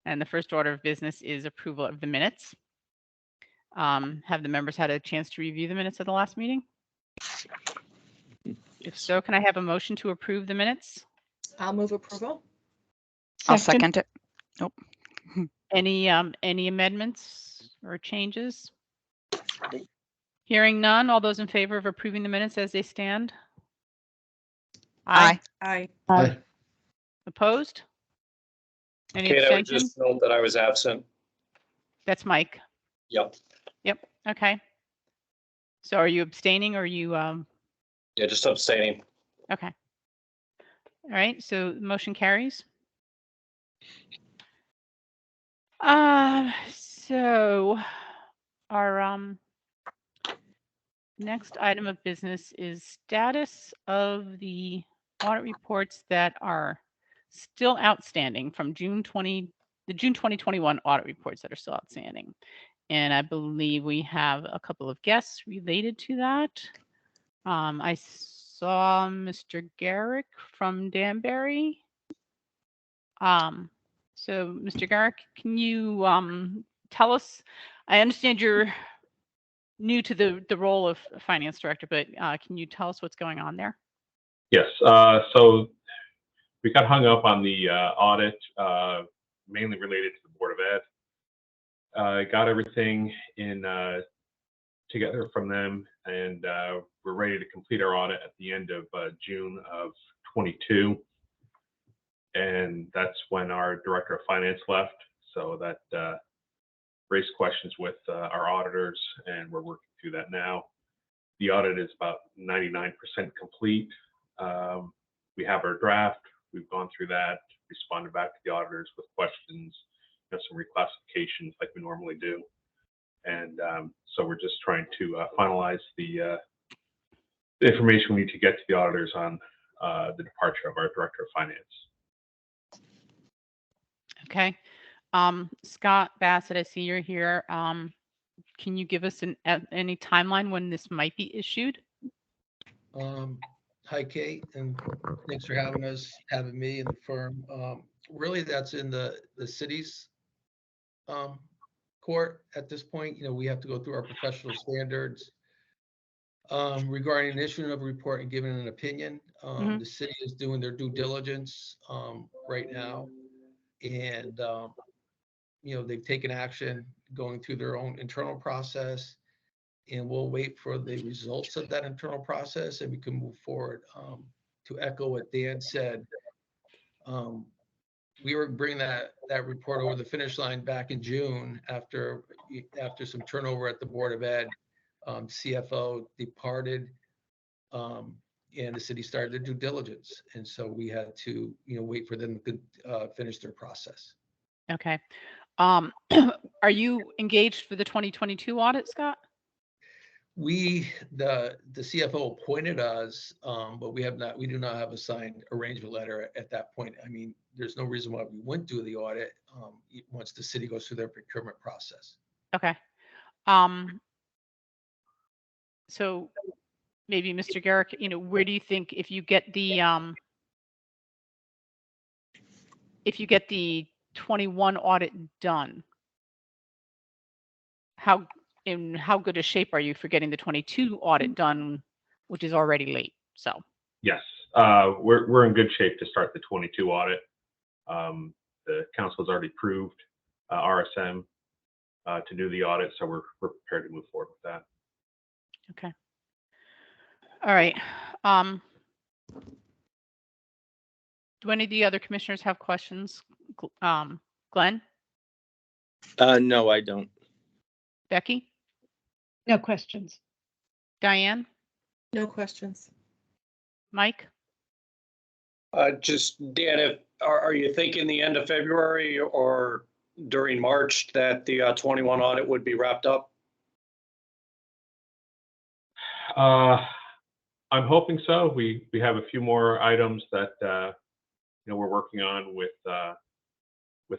And the first order of business is approval of the minutes. Have the members had a chance to review the minutes of the last meeting? If so, can I have a motion to approve the minutes? I'll move approval. I'll second it. Any amendments or changes? Hearing none, all those in favor of approving the minutes as they stand? Aye. Aye. Aye. Opposed? Any Kate, I would abstentions? just note that I was absent. That's Mike. Yep. Yep. Okay. So are you abstaining or are you, Yeah, just abstaining. okay. All right. So the motion carries. So our next item of business is status of the audit reports that are still outstanding from the June 2021 audit reports that are still outstanding. And I believe we have a couple of guests related to that. I saw Mr. Garrick from Danbury. So Mr. Garrick, can you tell us, I understand you're new to the role of finance director, but can you tell us what's going on there? Yes. So we got hung up on the audit, mainly related to the Board of Ed. Got everything in together from them, and we're ready to complete our audit at the end of June of 22. And that's when our director of finance left. So that raised questions with our auditors, and we're working through that now. The audit is about 99% complete. We have our draft. We've gone through that, responded back to the auditors with questions, some reclassifications like we normally do. And so we're just trying to finalize the information we need to get to the auditors on the departure of our director of finance. Okay. Scott Bassett, I see you're here. Can you give us any timeline when this might be issued? Hi, Kate, and thanks for having me and the firm. Really, that's in the city's court at this point. We have to go through our professional standards regarding the issuing of a report and giving an opinion. The city is doing their due diligence right now, and they've taken action going through their own internal process, and we'll wait for the results of that internal process and we can move forward. To echo what Dan said, we were bringing that report over the finish line back in June after some turnover at the Board of Ed. CFO departed, and the city started their due diligence, and so we had to wait for them to finish their process. Okay. Are you engaged for the 2022 audit, Scott? The CFO appointed us, but we do not have a signed arrangement letter at that point. I mean, there's no reason why we wouldn't do the audit once the city goes through their procurement process. Okay. So maybe Mr. Garrick, where do you think if you get the 21 audit done, in how good a shape are you for getting the 22 audit done, which is already late? So yes, we're in good shape to start the 22 audit. The council has already approved RSM to do the audit, so we're prepared to move forward with that. Okay. All right. Do any of the other commissioners have questions? Glenn? No, I don't. Becky? No questions. Diane? No questions. Mike? Just Dan, are you thinking the end of February or during March that the 21 audit would be wrapped up? I'm hoping so. We have a few more items that we're working on with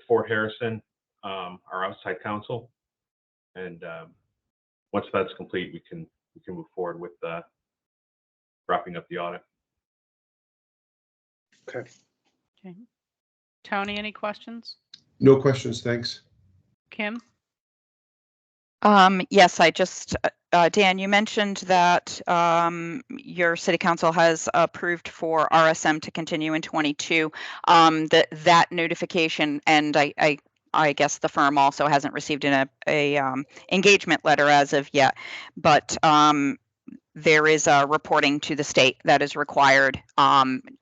Fort Harrison, our outside counsel, and once that's complete, we can move forward with wrapping up the audit. Okay. Okay. Tony, any questions? No questions, thanks. Kim? Yes, I just, Dan, you mentioned that your city council has approved for RSM to continue in 22. That notification, and I guess the firm also hasn't received a engagement letter as of yet, but there is a reporting to the state that is required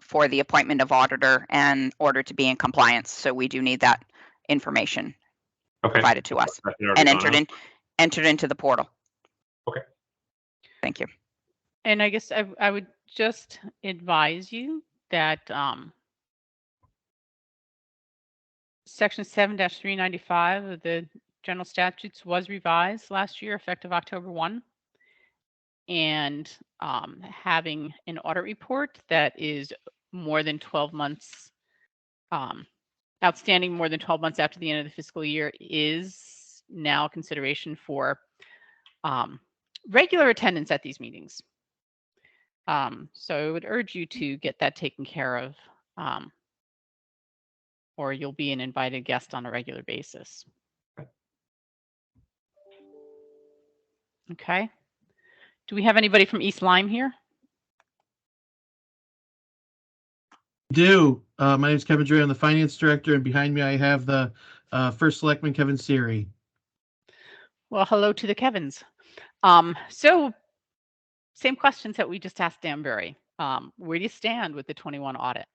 for the appointment of auditor in order to be in compliance. So we do need that information Okay. provided to us That's already and gone out. entered into the portal. Okay. Thank you. And I guess I would just advise you that Section 7-395 of the general statutes was revised last year, effective October 1. And having an audit report that is more than 12 months, outstanding more than 12 months after the end of the fiscal year is now a consideration for regular attendance at these meetings. So I would urge you to get that taken care of, or you'll be an invited guest on a regular basis. Okay. Do we have anybody from East Lyme here? Do. My name is Kevin Dre. I'm the finance director, and behind me I have the first selectman, Kevin Siri. Well, hello to the Kevins. So same questions that we just asked Danbury. Where do you stand with the 21 audit?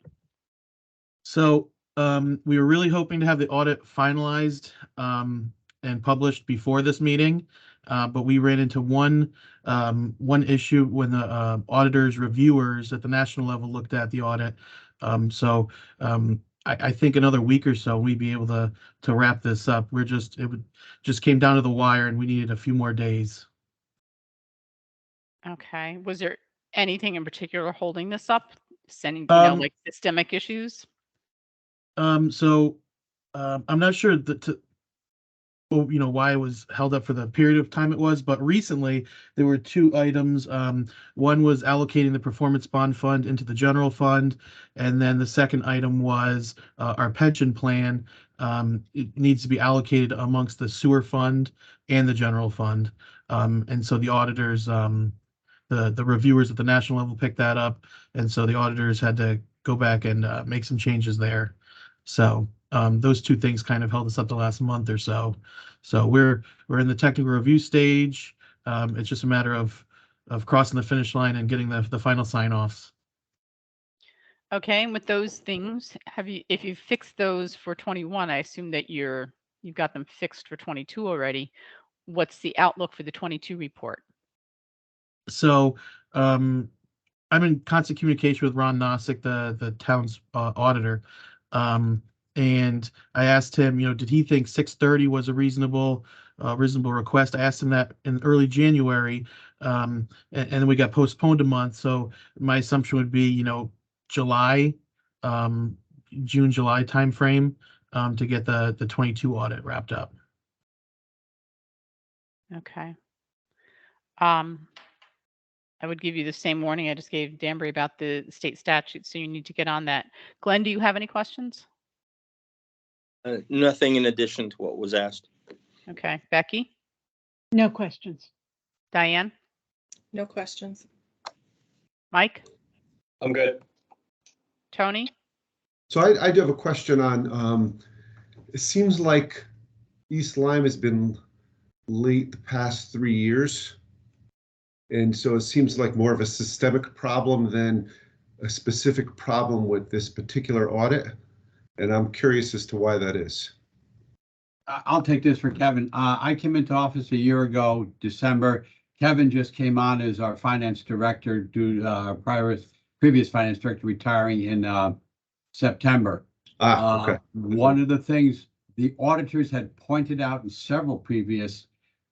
So we were really hoping to have the audit finalized and published before this meeting, but we ran into one issue when the auditors, reviewers at the national level looked at the audit. I think another week or so we'd be able to wrap this up. Just came down to the wire, and we needed a few more days. Okay. Was there anything in particular holding this up? Sending, like systemic issues? I'm not sure why it was held up for the period of time it was, but recently there were two items. One was allocating the performance bond fund into the general fund, and then the second item was our pension plan. It needs to be allocated amongst the sewer fund and the general fund, and so the auditors, the reviewers at the national level picked that up, and so the auditors had to go back and make some changes there. So those two things kind of held us up the last month or so. So we're in the technical review stage. It's just a matter of crossing the finish line and getting the final sign-offs. Okay, and with those things, if you fixed those for 21, I assume that you've got them fixed for 22 already. What's the outlook for the 22 report? So I'm in constant communication with Ron Nossick, the town's auditor. And I asked him, did he think 6:30 was a reasonable request? I asked him that in early January, and then we got postponed a month. So my assumption would be, July, June, July timeframe to get the 22 audit wrapped up. Okay. I would give you the same warning I just gave Danbury about the state statute, so you need to get on that. Glenn, do you have any questions? Nothing in addition to what was asked. Okay. Becky? No questions. Diane? No questions. Mike? I'm good. Tony? So I do have a question on, it seems like East Lyme has been late the past 3 years. And so it seems like more of a systemic problem than a specific problem with this particular audit. And I'm curious as to why that is. I'll take this for Kevin. I came into office a year ago, December. Kevin just came on as our finance director due to our previous finance director retiring in September. Okay. One of the things the auditors had pointed out in several previous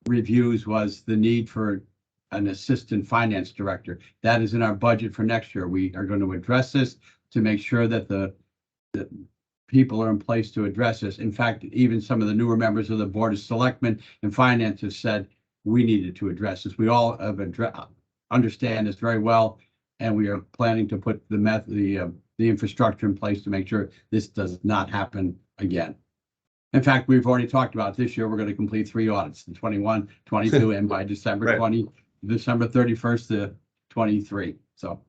reviews was the need for an assistant finance director. That is in our budget for next year. We are going to address this to make sure that the people are in place to address this. In fact, even some of the newer members of the Board of Selectmen and Finance have said we needed to address this. We all have understand this very well, and we are planning to put the infrastructure in place to make sure this does not happen again. In fact, we've already talked about this year, we're going to complete 3 audits in 21, 22, and by December Right. December 31st to 23. So,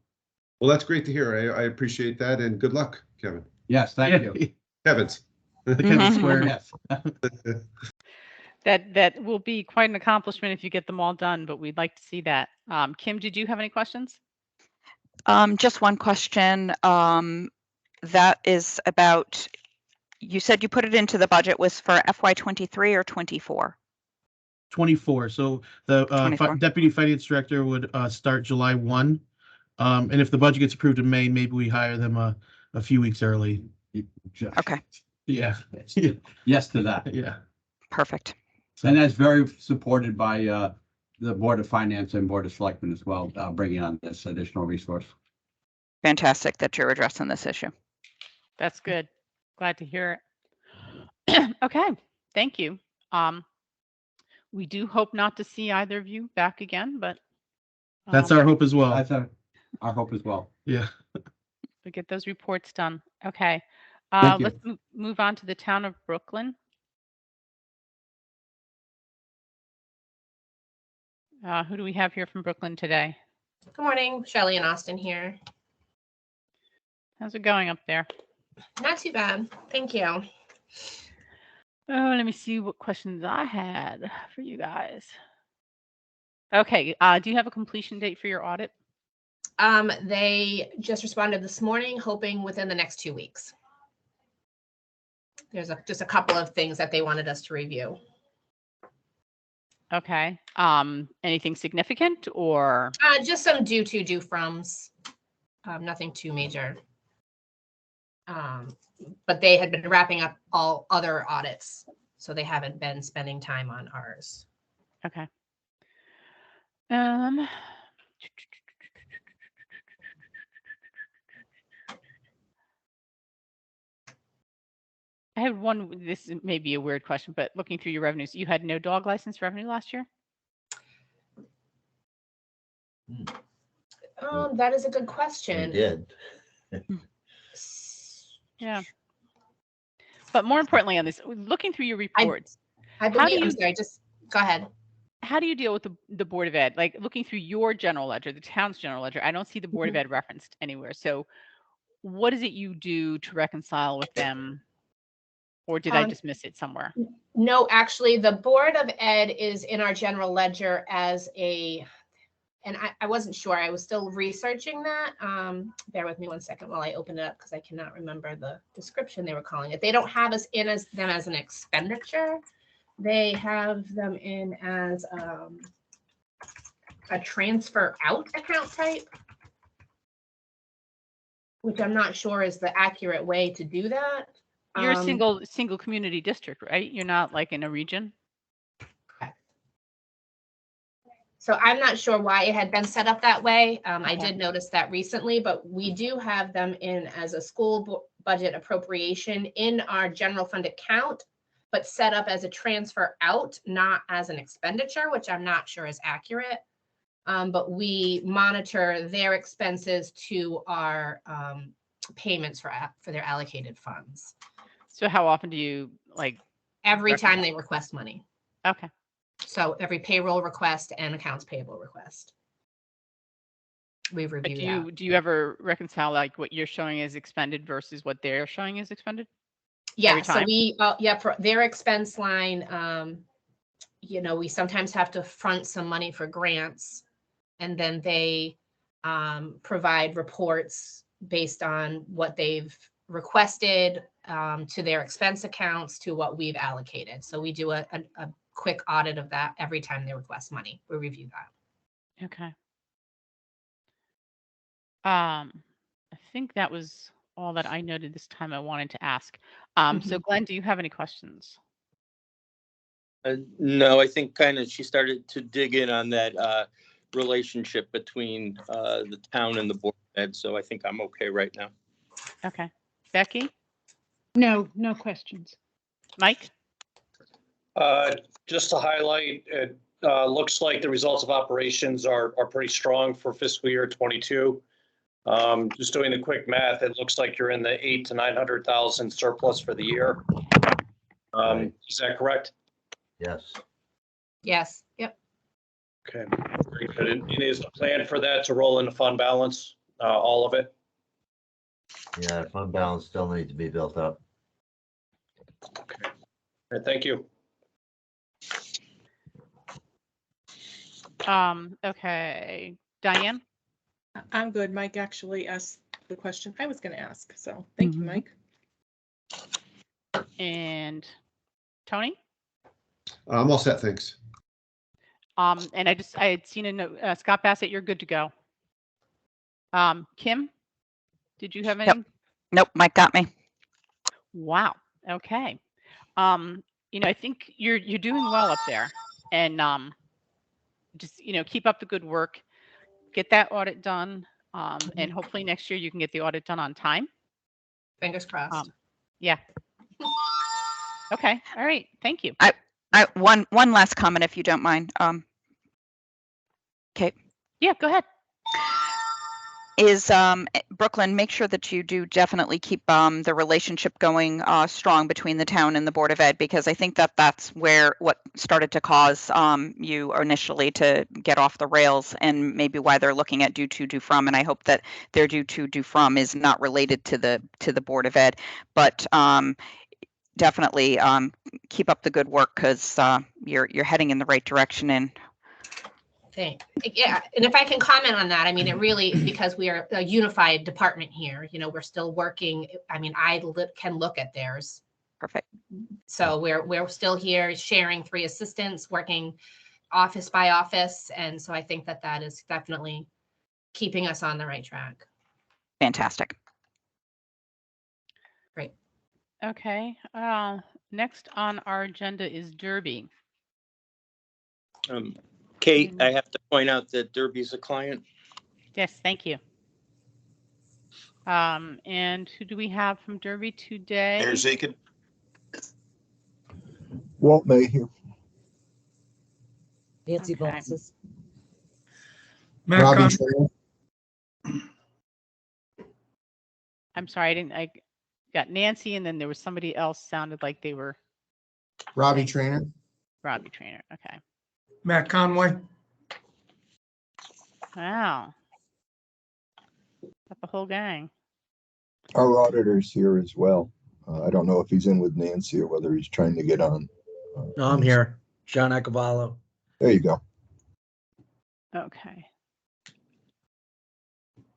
Well, that's great to hear. I appreciate that, and good luck, Kevin. yes, thank you. Kevin's. The Kevin Square. Yes. That will be quite an accomplishment if you get them all done, but we'd like to see that. Kim, did you have any questions? Just one question. That is about, you said you put it into the budget was for FY23 or 24? 24. So the 24. deputy finance director would start July 1. And if the budget gets approved in May, maybe we hire them a few weeks early. Okay, Yeah. Yes to that. Yeah. perfect. And that's very supported by the Board of Finance and Board of Selectmen as well, bringing on this additional resource. Fantastic that you're addressing this issue. That's good. Glad to hear it. Okay, thank you. We do hope not to see either of you back again, but That's our hope as well. That's our hope as well. Yeah. we get those reports done. Okay, Thank you. let's move on to the town of Brooklyn. Who do we have here from Brooklyn today? Good morning, Shelley and Austin here. How's it going up there? Not too bad, thank you. Oh, let me see what questions I had for you guys. Okay, do you have a completion date for your audit? They just responded this morning, hoping within the next 2 weeks. There's just a couple of things that they wanted us to review. Okay, anything significant or? Just some due froms, nothing too major. But they had been wrapping up all other audits, so they haven't been spending time on ours. Okay. I had one, this may be a weird question, but looking through your revenues, you had no dog license revenue last year? That is a good question. We did. Yeah. But more importantly on this, looking through your reports, I believe, I'm sorry, just go ahead. how do you deal with the Board of Ed? Like looking through your general ledger, the town's general ledger, I don't see the Board of Ed referenced anywhere. So what is it you do to reconcile with them? Or did I just miss it somewhere? No, actually, the Board of Ed is in our general ledger as a, and I wasn't sure. I was still researching that. Bear with me 1 second while I open it up because I cannot remember the description they were calling it. They don't have us in as them as an expenditure. They have them in as a transfer out account type, which I'm not sure is the accurate way to do that. You're a single community district, right? You're not like in a region? Correct. So I'm not sure why it had been set up that way. I did notice that recently, but we do have them in as a school budget appropriation in our general fund account, but set up as a transfer out, not as an expenditure, which I'm not sure is accurate. But we monitor their expenses to our payments for their allocated funds. So how often do you like? Every time they request money. Okay. So every payroll request and accounts payable request. We review that. Do you ever reconcile like what you're showing as expended versus what they're showing as expended? Yeah, so we, for their expense line, we sometimes have to front some money for grants, and then they provide reports based on what they've requested to their expense accounts to what we've allocated. So we do a quick audit of that every time they request money. We review that. Okay. I think that was all that I noted this time I wanted to ask. So Glenn, do you have any questions? No, I think kind of she started to dig in on that relationship between the town and the Board of Ed. So I think I'm okay right now. Okay. Becky? No questions. Mike? Just to highlight, it looks like the results of operations are pretty strong for fiscal year 22. Just doing the quick math, it looks like you're in the 800,000 to 900,000 surplus for the year. Right. Is that correct? Yes. Yes, yep. Okay, very good. And is the plan for that to roll into fund balance, all of it? Yeah, fund balance still needs to be built up. Okay. All right, thank you. Okay, Diane? I'm good. Mike actually asked the question I was going to ask. So thank you, Mhm. Mike. And Tony? I'm all set, thanks. And I had seen a note, Scott Bassett, you're good to go. Kim, did you have Yep. any? Nope, Mike got me. Wow. Okay. I think you're doing well up there, and just keep up the good work, get that audit done, and hopefully next year you can get the audit done on time. Fingers crossed. Yeah. Okay. All right. Thank you. One last comment, if you don't mind. Okay. Yeah. Go ahead. Is Brooklyn, make sure that you do definitely keep the relationship going strong between the town and the Board of Ed, because I think that that's what started to cause you initially to get off the rails, and maybe why they're looking at due to, due from. And I hope that their due to, due from is not related to the Board of Ed, but definitely keep up the good work, because you're heading in the right direction. And Yeah, and if I can comment on that, I mean, it really, because we are a unified department here, we're still working. I mean, can look at theirs. Perfect. So we're still here sharing 3 assistants, working office by office. And so I think that is definitely keeping us on the right track. Fantastic. Great. Okay. Next on our agenda is Derby. Kate, I have to point out that Derby's a client. Yes, thank you. And who do we have from Derby today? Mayor Zakin. Walt Mayhew. Nancy Okay. Bosses. Robbie Trainer. I'm sorry, I got Nancy, and then there was somebody else sounded like they were. Robbie Trainer. Robbie Trainer. Okay. Matt Conway. Wow. Got the whole gang. Our auditor's here as well. I don't know if he's in with Nancy or whether he's trying to get on. No, I'm here. John Acavallo. There you go. Okay.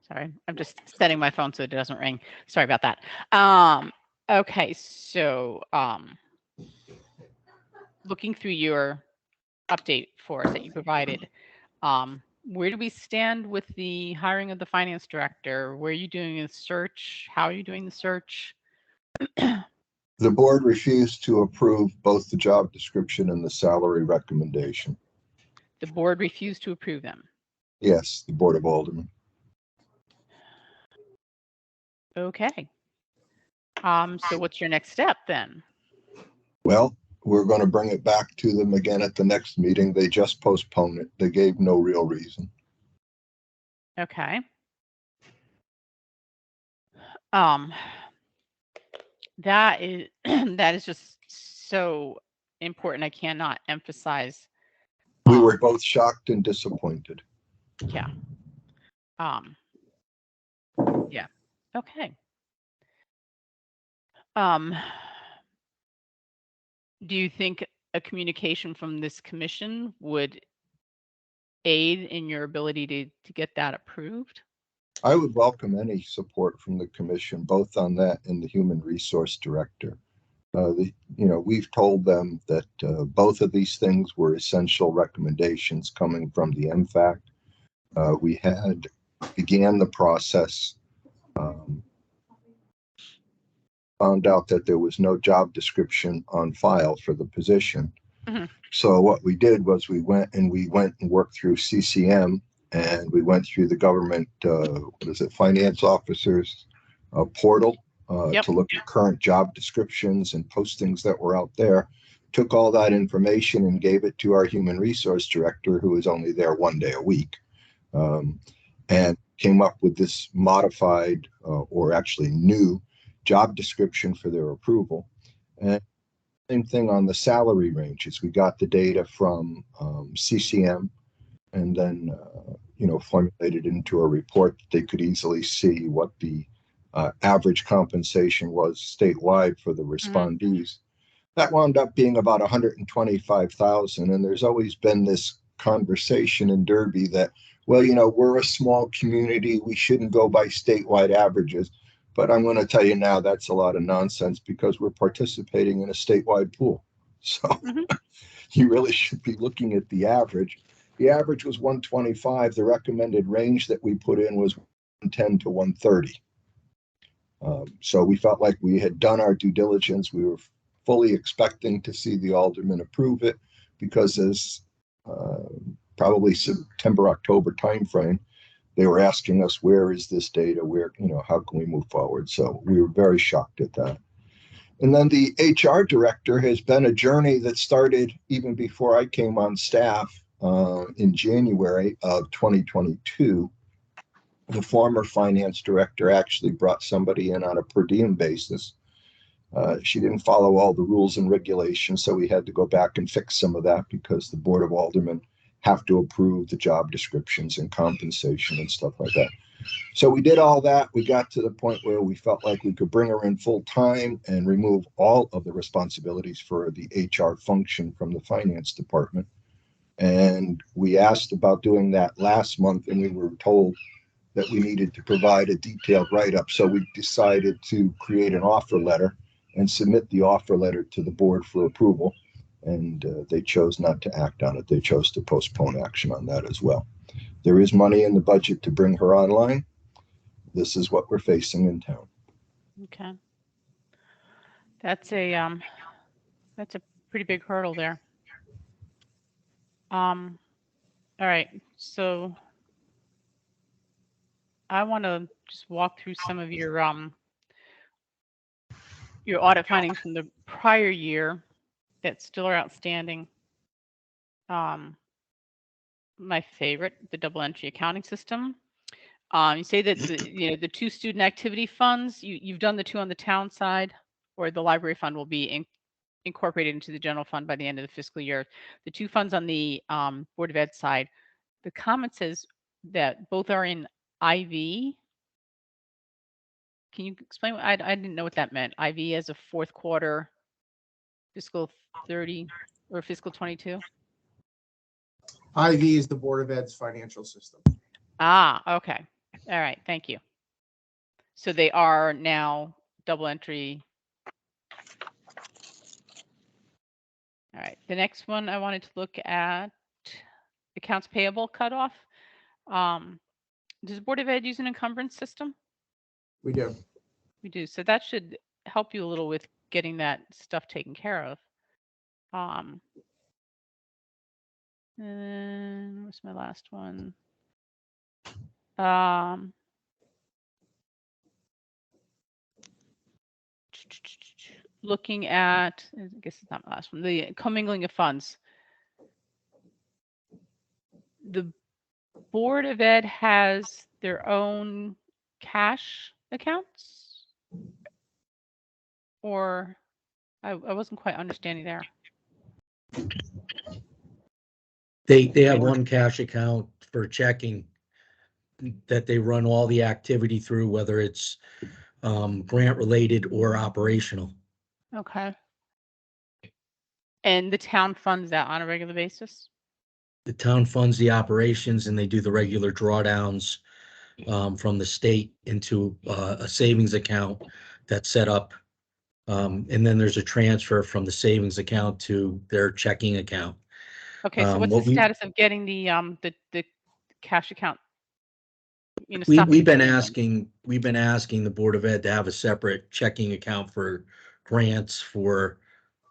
Sorry, I'm just setting my phone so it doesn't ring. Sorry about that. Okay, so looking through your update for us that you provided, where do we stand with the hiring of the finance director? Where are you doing the search? How are you doing the search? The board refused to approve both the job description and the salary recommendation. The board refused to approve them. Yes, the Board of Aldermen. Okay. So what's your next step then? Well, we're going to bring it back to them again at the next meeting. They just postponed it. They gave no real reason. Okay. That is that is just so important. I cannot emphasize. We were both shocked and disappointed. Yeah. Yeah. Okay. Do you think a communication from this commission would aid in your ability to get that approved? I would welcome any support from the commission, both on that and the human resource director. We've told them that both of these things were essential recommendations coming from the MFAC. We had began the process, found out that there was no job description on file for the position. Mm-hmm. So what we did was we went and worked through CCM, and we went through the government, finance officers portal to look at current job descriptions and postings that were out there. Took all that information and gave it to our human resource director, who is only there 1 day a week, and came up with this modified or actually new job description for their approval. And Same thing on the salary ranges. We got the data from CCM and then, formulated into a report that they could easily see what the average compensation was statewide for the respondees. That wound up being about 125,000. And there's always been this conversation in Derby that, well, we're a small community. We shouldn't go by statewide averages. But I'm going to tell you now, that's a lot of nonsense because we're participating in a statewide pool. So you really should be looking at the average. The average was 125. The recommended range that we put in was 110 to 130. So we felt like we had done our due diligence. We were fully expecting to see the aldermen approve it because as probably September, October timeframe, they were asking us, where is this data? Where, how can we move forward? So we were very shocked at that. And then the HR director has been a journey that started even before I came on staff in January of 2022. The former finance director actually brought somebody in on a per diem basis. She didn't follow all the rules and regulations, so we had to go back and fix some of that because the Board of Aldermen have to approve the job descriptions and compensation and stuff like that. So we did all that. We got to the point where we felt like we could bring her in full time and remove all of the responsibilities for the HR function from the finance department. And we asked about doing that last month, and we were told that we needed to provide a detailed write-up. So we decided to create an offer letter and submit the offer letter to the board for approval. And they chose not to act on it. They chose to postpone action on that as well. There is money in the budget to bring her online. This is what we're facing in town. Okay. That's a pretty big hurdle there. All right. So I want to just walk through some of your audit findings from the prior year that still are outstanding. My favorite, the double entry accounting system. You say that the two student activity funds, you've done the two on the town side, or the library fund will be incorporated into the general fund by the end of the fiscal year. The two funds on the Board of Ed side, the comment says that both are in IV. Can you explain? I didn't know what that meant. IV as a fourth quarter fiscal 30 or fiscal 22? IV is the Board of Ed's financial system. Ah, okay. All right. Thank you. So they are now double entry. All right. The next one I wanted to look at, accounts payable cutoff. Does the Board of Ed use an encumbrance system? We do. We do. So that should help you a little with getting that stuff taken care of. And what's my last one? Looking at, I guess it's not my last one, the commingling of funds. The Board of Ed has their own cash accounts? Or I wasn't quite understanding there. They have one cash account for checking that they run all the activity through, whether it's grant related or operational. Okay. And the town funds that on a regular basis? The town funds the operations and they do the regular drawdowns from the state into a savings account that's set up. And then there's a transfer from the savings account to their checking account. Okay, so what's the status of getting the cash account? We've been asking the Board of Ed to have a separate checking account for grants for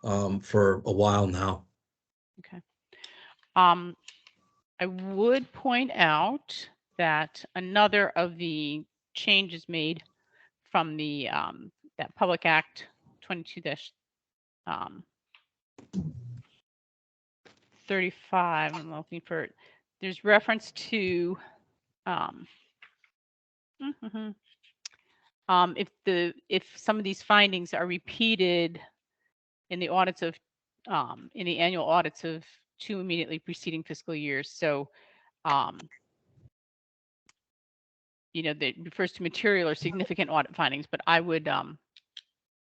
a while now. Okay. I would point out that another of the changes made from the that Public Act 22-35, I'm looking for it. There's reference to if some of these findings are repeated in the audits of, in the annual audits of 2 immediately preceding fiscal years. So, that refers to material or significant audit findings, but I would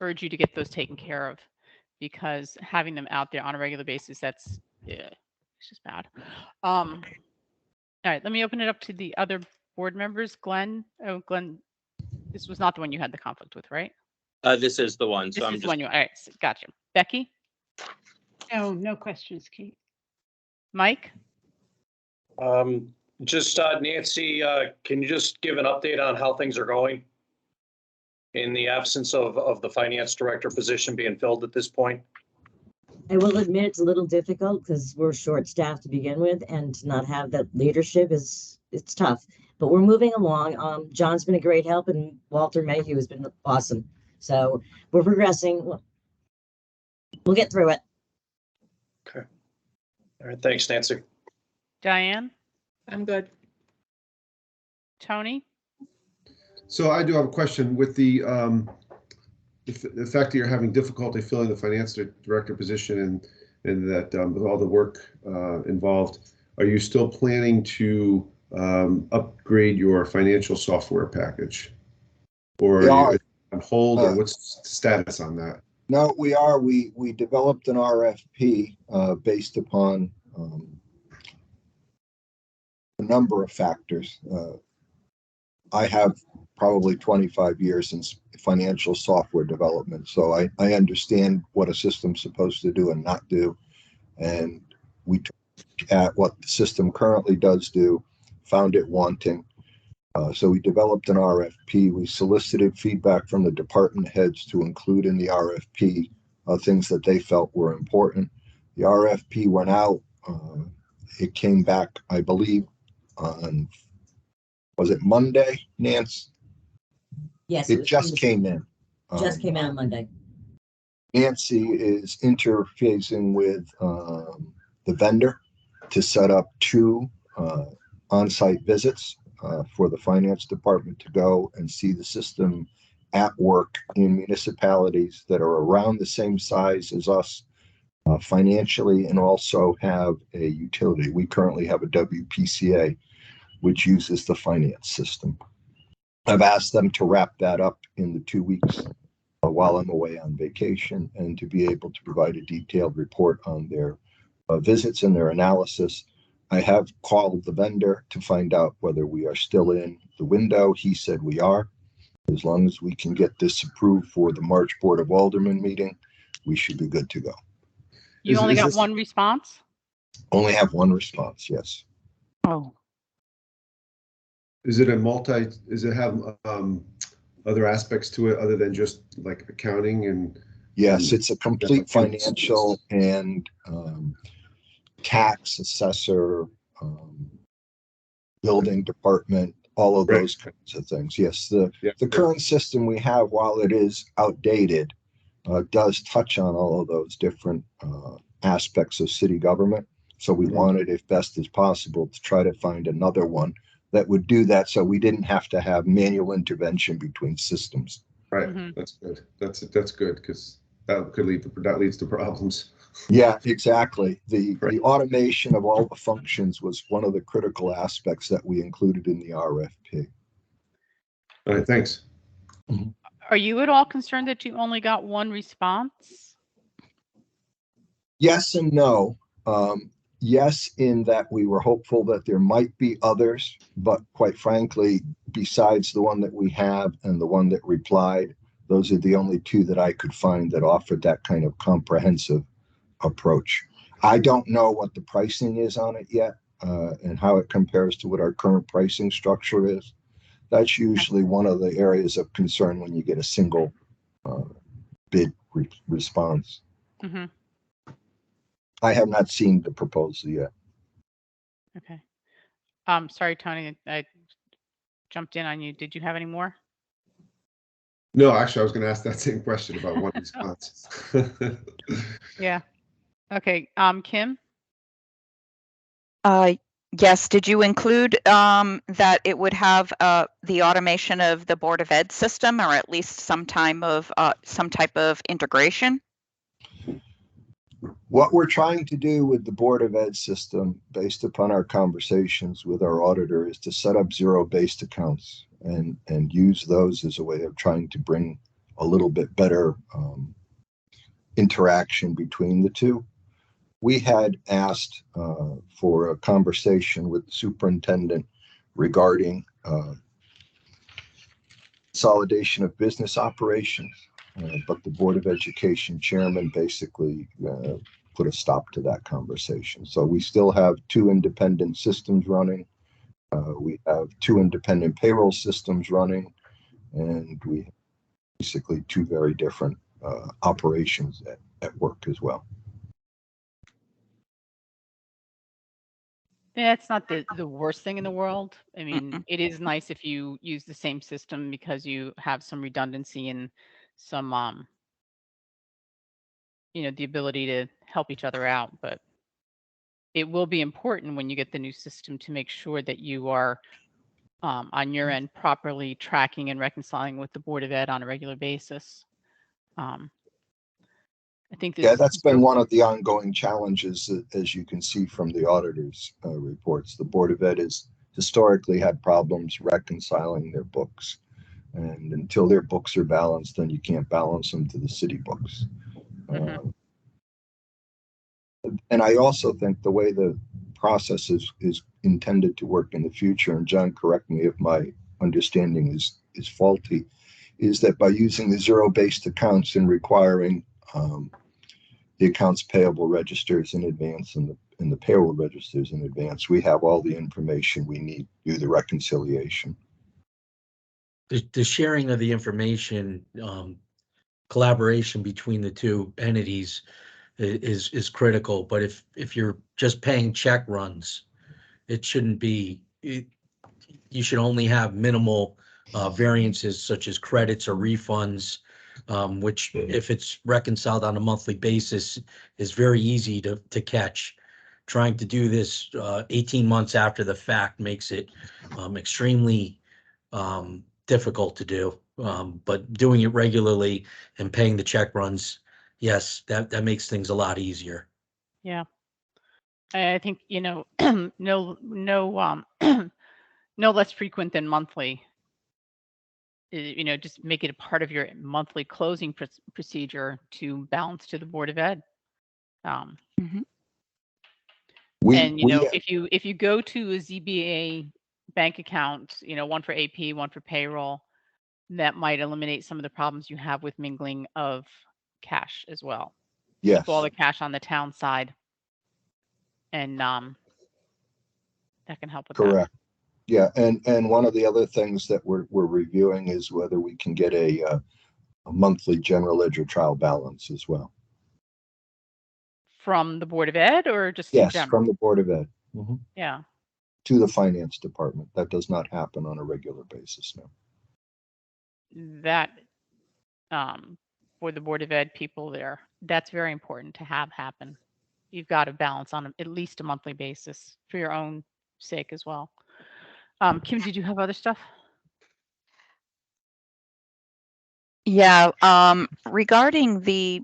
urge you to get those taken care of, because having them out there on a regular basis, it's just bad. All right, let me open it up to the other board members. Glenn, Glenn, this was not the one you had the conflict with, right? This is the one, so This I'm is the just, one you, all right, gotcha. Becky, No, no questions, Kate. Mike, Just Nancy, can you just give an update on how things are going in the absence of the finance director position being filled at this point? I will admit it's a little difficult because we're short-staffed to begin with, and to not have that leadership it's tough. But we're moving along. John's been a great help, and Walter Mayhew has been awesome. So we're progressing. We'll get through it. Okay. All right. Thanks, Nancy. Diane, I'm good. Tony, So I do have a question with the fact that you're having difficulty filling the finance director position and that with all the work involved, are you still planning to upgrade your financial software package? Or are you on hold, or what's the status on that? No, we are. We developed an RFP based upon a number of factors. I have probably 25 years in financial software development, so I understand what a system's supposed to do and not do. And we took at what the system currently does do, found it wanting. So we developed an RFP. We solicited feedback from the department heads to include in the RFP things that they felt were important. The RFP went out. It came back, I believe, on, was it Monday, Nance? Yes, it just came in. Just came out on Monday. Nancy is interfacing with the vendor to set up 2 on-site visits for the finance department to go and see the system at work in municipalities that are around the same size as us financially, and also have a utility. We currently have a WPCA, which uses the finance system. I've asked them to wrap that up in the 2 weeks while I'm away on vacation, and to be able to provide a detailed report on their visits and their analysis. I have called the vendor to find out whether we are still in the window. He said we are. As long as we can get this approved for the March Board of Aldermen meeting, we should be good to go. you only got one response? Only have one response, yes. Oh. Is it does it have other aspects to it other than just like accounting and? Yes, it's a complete financial and tax assessor, building department, all of those kinds of things. Yes, the current system we have, while it is outdated, does touch on all of those different aspects of city government. So we wanted, if best as possible, to try to find another one that would do that, so we didn't have to have manual intervention between systems. Right, that's good. That's good, because that could leads to problems. Yeah, exactly. The automation of all the functions was one of the critical aspects that we included in the RFP. All right, thanks. Are you at all concerned that you only got one response? Yes and no. Yes, in that we were hopeful that there might be others, but quite frankly, besides the one that we have and the one that replied, those are the only 2 that I could find that offered that kind of comprehensive approach. I don't know what the pricing is on it yet, and how it compares to what our current pricing structure is. That's usually one of the areas of concern when you get a single bid response. Mm-hmm. I have not seen the proposal yet. Okay. Sorry, Tony, I jumped in on you. Did you have any more? No, actually, I was going to ask that same question about one response. Yeah. Okay. Kim? Yes, did you include that it would have the automation of the Board of Ed system, or at least some type of integration? What we're trying to do with the Board of Ed system, based upon our conversations with our auditor, is to set up zero-based accounts and use those as a way of trying to bring a little bit better interaction between the two. We had asked for a conversation with the superintendent regarding consolidation of business operations, but the Board of Education chairman basically put a stop to that conversation. So we still have two independent systems running. We have two independent payroll systems running, and we have basically two very different operations at work as well. Yeah, it's not the worst thing in the world. I mean, it is nice if you use the same system because you have some redundancy and some, the ability to help each other out. But it will be important when you get the new system to make sure that you are on your end properly tracking and reconciling with the Board of Ed on a regular basis. I think Yeah, that's been one of the ongoing challenges, as you can see from the auditor's reports. The Board of Ed has historically had problems reconciling their books. And until their books are balanced, then you can't balance them to the city books. And I also think the way the process is intended to work in the future, and John, correct me if my understanding is faulty, is that by using the zero-based accounts and requiring the accounts payable registers in advance and the payroll registers in advance, we have all the information we need to do the reconciliation. The sharing of the information, collaboration between the two entities is critical. But if you're just paying check runs, it shouldn't be. You should only have minimal variances such as credits or refunds, which if it's reconciled on a monthly basis is very easy to catch. Trying to do this 18 months after the fact makes it extremely difficult to do. But doing it regularly and paying the check runs, yes, that makes things a lot easier. Yeah. I think, no no less frequent than monthly. Just make it a part of your monthly closing procedure to balance to the Board of Ed. And if you go to a ZBA bank account, one for AP, one for payroll, that might eliminate some of the problems you have with mingling of cash as well. Yes. Keep all the cash on the town side, and that can help with Correct. Yeah, and one of the other things that we're reviewing is whether we can get a monthly general ledger trial balance as well. From the Board of Ed or just in general? Yes, from the Board of Ed. Yeah. To the finance department. That does not happen on a regular basis now. That for the Board of Ed people there, that's very important to have happen. You've got to balance on at least a monthly basis for your own sake as well. Kim, did you have other stuff? Yeah, regarding the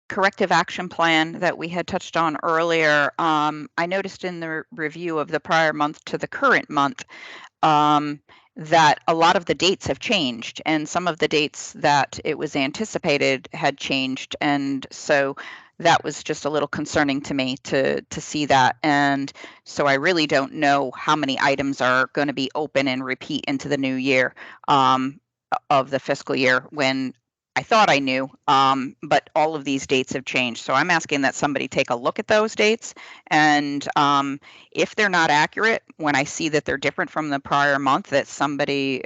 corrective action plan that we had touched on earlier, I noticed in the review of the prior month to the current month that a lot of the dates have changed, and some of the dates that it was anticipated had changed, and so that was just a little concerning to me to see that. And so I really don't know how many items are going to be open and repeat into the new year of the fiscal year, when I thought I knew, but all of these dates have changed. So I'm asking that somebody take a look at those dates, and if they're not accurate, when I see that they're different from the prior month, that somebody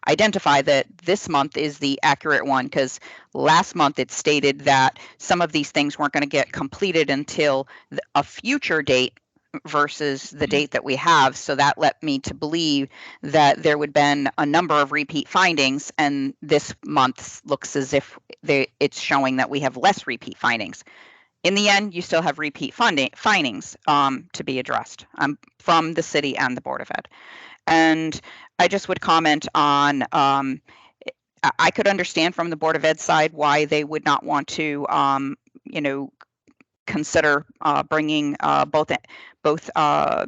identify that this month is the accurate one, because last month it stated that some of these things weren't going to get completed until a future date versus the date that we have. So that led me to believe that there would been a number of repeat findings, and this month looks as if it's showing that we have less repeat findings. In the end, you still have repeat findings to be addressed from the city and the Board of Ed. And I just would comment on, I could understand from the Board of Ed side why they would not want to, consider bringing both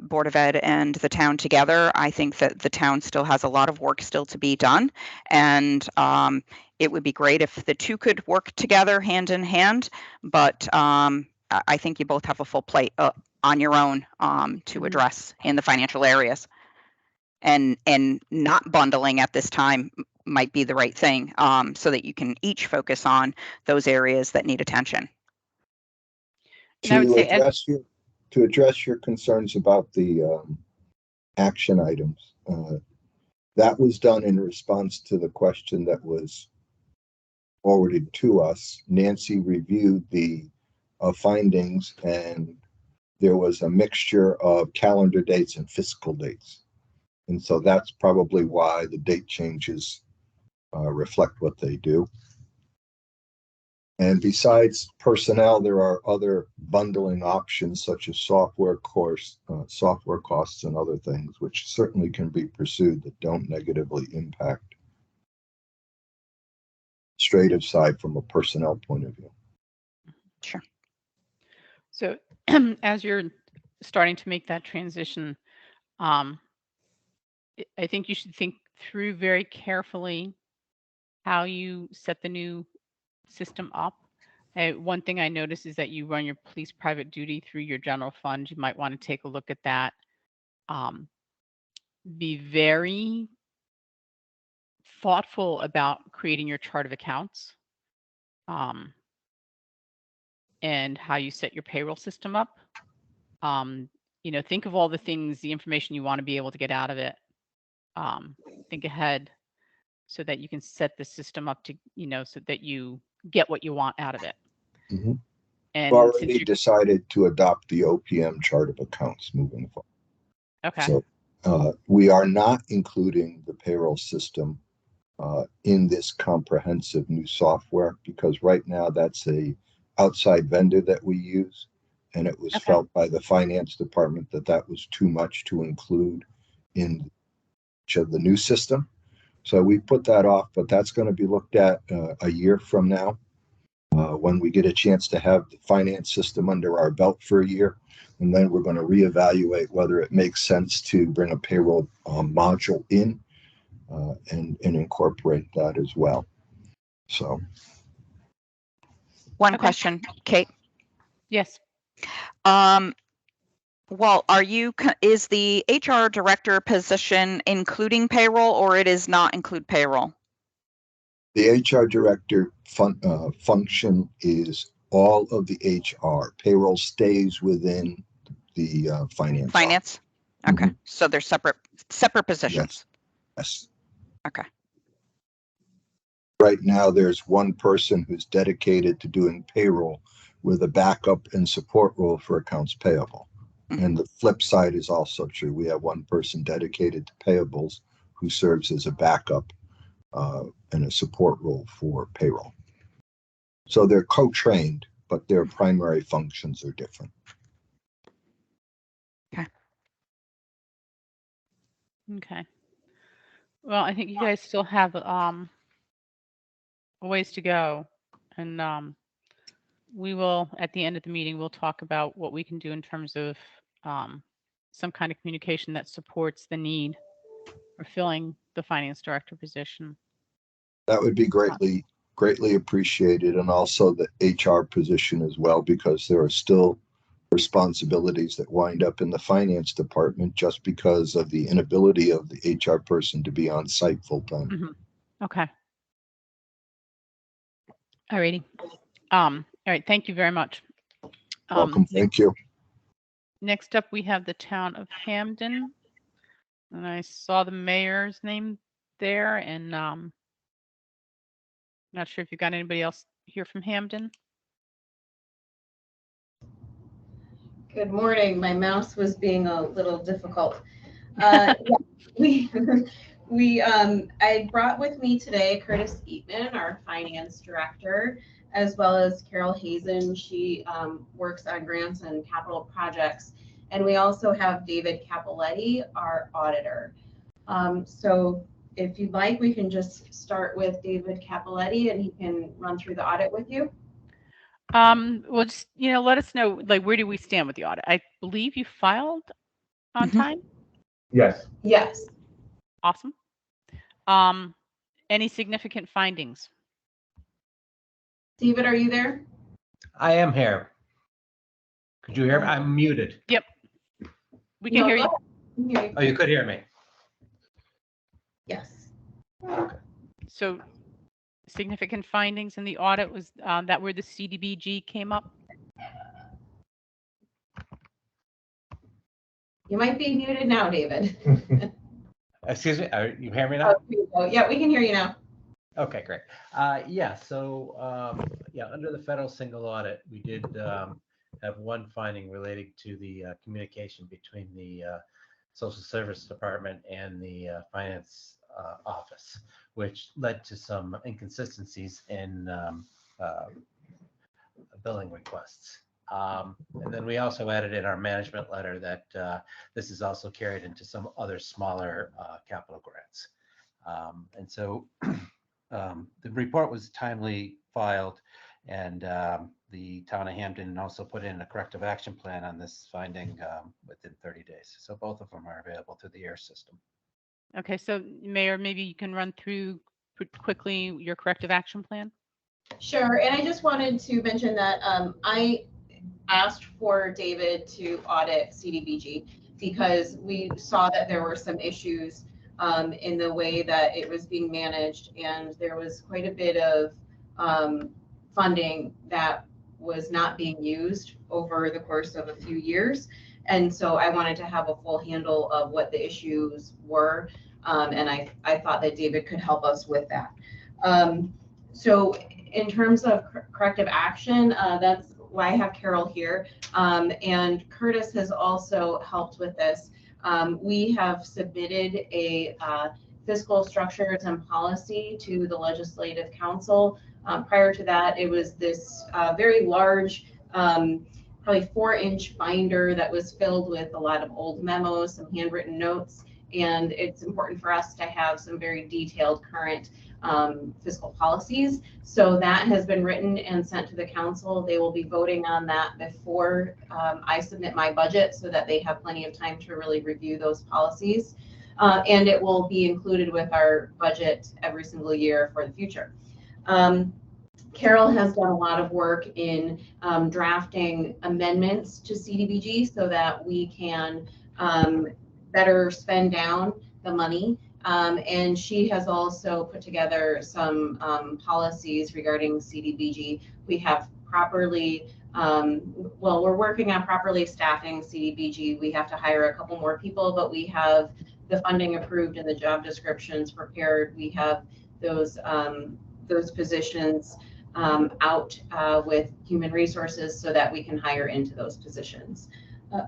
Board of Ed and the town together. I think that the town still has a lot of work still to be done, and it would be great if the two could work together hand in hand. But I think you both have a full plate on your own to address in the financial areas, and not bundling at this time might be the right thing, so that you can each focus on those areas that need attention. And I would say, To address your concerns about the action items, that was done in response to the question that was forwarded to us. Nancy reviewed the findings, and there was a mixture of calendar dates and fiscal dates. And so that's probably why the date changes reflect what they do. And besides personnel, there are other bundling options such as software costs and other things, which certainly can be pursued that don't negatively impact straight aside from a personnel point of view. Sure. So as you're starting to make that transition, I think you should think through very carefully how you set the new system up. One thing I noticed is that you run your police private duty through your general fund. You might want to take a look at that. Be very thoughtful about creating your chart of accounts, and how you set your payroll system up. You know, think of all the things, the information you want to be able to get out of it. Think ahead so that you can set the system up to, you know, so that you get what you want out of it. Mm-hmm. And We've already decided to adopt the OPM chart of accounts moving forward. Okay. So we are not including the payroll system in this comprehensive new software, because right now that's a outside vendor that we use, and it was felt by the finance department that that was too much to include in the new system. So we put that off, but that's going to be looked at a year from now, when we get a chance to have the finance system under our belt for a year. And then we're going to reevaluate whether it makes sense to bring a payroll module in and incorporate that as well. So. One question, Kate. Yes. Well, is the HR director position including payroll, or it is not include payroll? The HR director function is all of the HR. Payroll stays within the finance. Finance? Okay. Mm-hmm. So they're separate positions. Yes. Okay. Right now, there's one person who's dedicated to doing payroll with a backup and support role for accounts payable. Mm-hmm. And the flip side is also true. We have one person dedicated to payables who serves as a backup and a support role for payroll. So they're co-trained, but their primary functions are different. Okay. Okay. Well, I think you guys still have a ways to go, and we will, at the end of the meeting, we'll talk about what we can do in terms of some kind of communication that supports the need for filling the finance director position. That would be greatly appreciated, and also the HR position as well, because there are still responsibilities that wind up in the finance department just because of the inability of the HR person to be on site full time. Mm-hmm. Okay. All righty. All right. Thank you very much. Welcome. Thank you. Next up, we have the town of Hamden, and I saw the mayor's name there, and not sure if you got anybody else here from Hamden. Good morning. My mouse was being a little difficult. Yeah, I brought with me today Curtis Eatman, our finance director, as well as Carol Hazen. She works on grants and capital projects. And we also have David Capoletti, our auditor. So if you'd like, we can just start with David Capoletti and he can run through the audit with you. Well, just, let us know, like, where do we stand with the audit? I believe you filed on time? Yes. Yes. Awesome. Any significant findings? David, are you there? I am here. Could you hear me? I'm muted. Yep. We can hear you. Oh, you could hear me. Yes. So significant findings in the audit was that where the CDBG came up? You might be muted now, David. Excuse me, you hear me now? Oh, yeah, we can hear you now. Okay, great. Yeah, so yeah, under the federal single audit, we did have one finding relating to the communication between the Social Service Department and the Finance Office, which led to some inconsistencies in billing requests. And then we also added in our management letter that this is also carried into some other smaller capital grants. And so the report was timely filed, and the town of Hampton also put in a corrective action plan on this finding within 30 days. So both of them are available through the AIR system. Okay, so Mayor, maybe you can run through quickly your corrective action plan? Sure, and I just wanted to mention that I asked for David to audit CDBG because we saw that there were some issues in the way that it was being managed, and there was quite a bit of funding that was not being used over the course of a few years. And so I wanted to have a full handle of what the issues were, and I thought that David could help us with that. So in terms of corrective action, that's why I have Carol here, and Curtis has also helped with this. We have submitted a fiscal structures and policy to the Legislative Council. Prior to that, it was this very large, probably 4-inch binder that was filled with a lot of old memos, some handwritten notes, and it's important for us to have some very detailed current fiscal policies. So that has been written and sent to the council. They will be voting on that before I submit my budget so that they have plenty of time to really review those policies. And it will be included with our budget every single year for the future. Carol has done a lot of work in drafting amendments to CDBG so that we can better spend down the money. And she has also put together some policies regarding CDBG. We have properly, well, we're working on properly staffing CDBG. We have to hire a couple more people, but we have the funding approved and the job descriptions prepared. We have those positions out with human resources so that we can hire into those positions.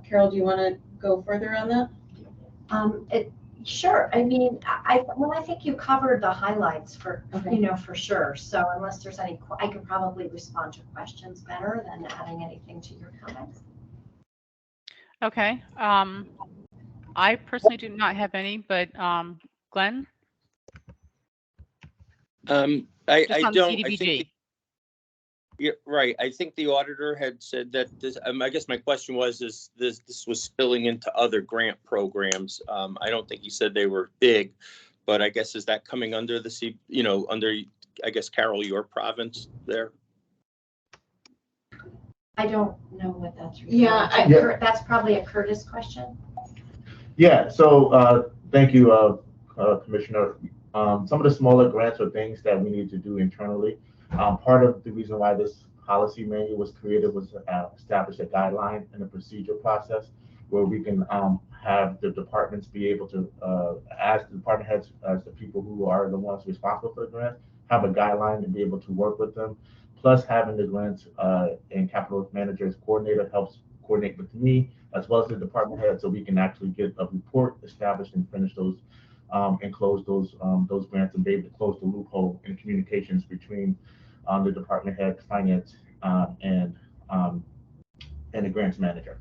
Carol, do you want to go further on that? Sure. I mean, I think you covered the highlights for, Okay. For sure. So unless there's any, I could probably respond to questions better than adding anything to your comments. Okay. I personally do not have any, but Glenn? I on don't. CDBG. Yeah, right. I think the auditor had said that this, I guess my question was, this was spilling into other grant programs. I don't think he said they were big, but I guess, is that coming under the under, I guess, Carol, your province there? I don't know what that's referring Yeah, to. That's probably a Curtis question. Yeah, so thank you, Commissioner. Some of the smaller grants are things that we need to do internally. Part of the reason why this policy manual was created was to establish a guideline and a procedure process where we can have the departments be able to, as the department heads, as the people who are the ones responsible for the grant, have a guideline to be able to work with them. Plus, having the grants and capital managers coordinator helps coordinate with me as well as the department head, so we can actually get a report established and finish those and close those grants and be able to close the loophole in communications between the department head, finance, and the grants manager.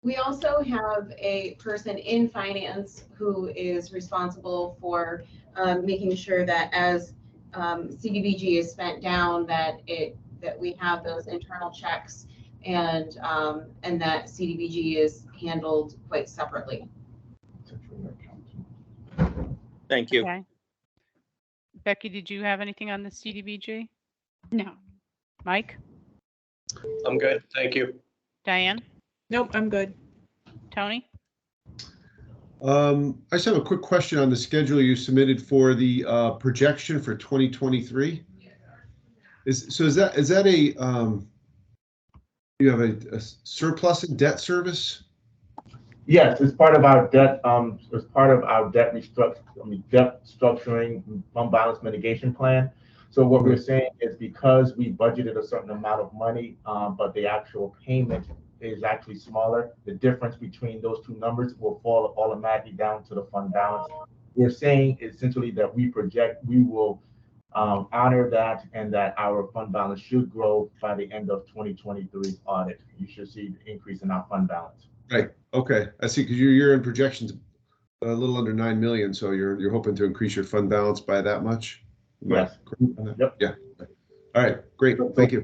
We also have a person in finance who is responsible for making sure that as CDBG is spent down, that that we have those internal checks and that CDBG is handled quite separately. Thank you. Okay. Becky, did you have anything on the CDBG? No. Mike? I'm good. Thank you. Diane? Nope, I'm good. Tony? I just have a quick question on the schedule you submitted for the projection for 2023. Is that a you have a surplus in debt service? Yes, it's part of our debt, it's part of our debt structuring fund balance mitigation plan. So what we're saying is because we budgeted a certain amount of money, but the actual payment is actually smaller, the difference between those two numbers will fall automatically down to the fund balance. We're saying essentially that we project we will honor that and that our fund balance should grow by the end of 2023 audit. You should see an increase in our fund balance. Right. Okay. I see. Because your year-end projection's a little under 9 million, so you're hoping to increase your fund balance by that much. Yes. Yep. Yeah. All right. Great. Thank you.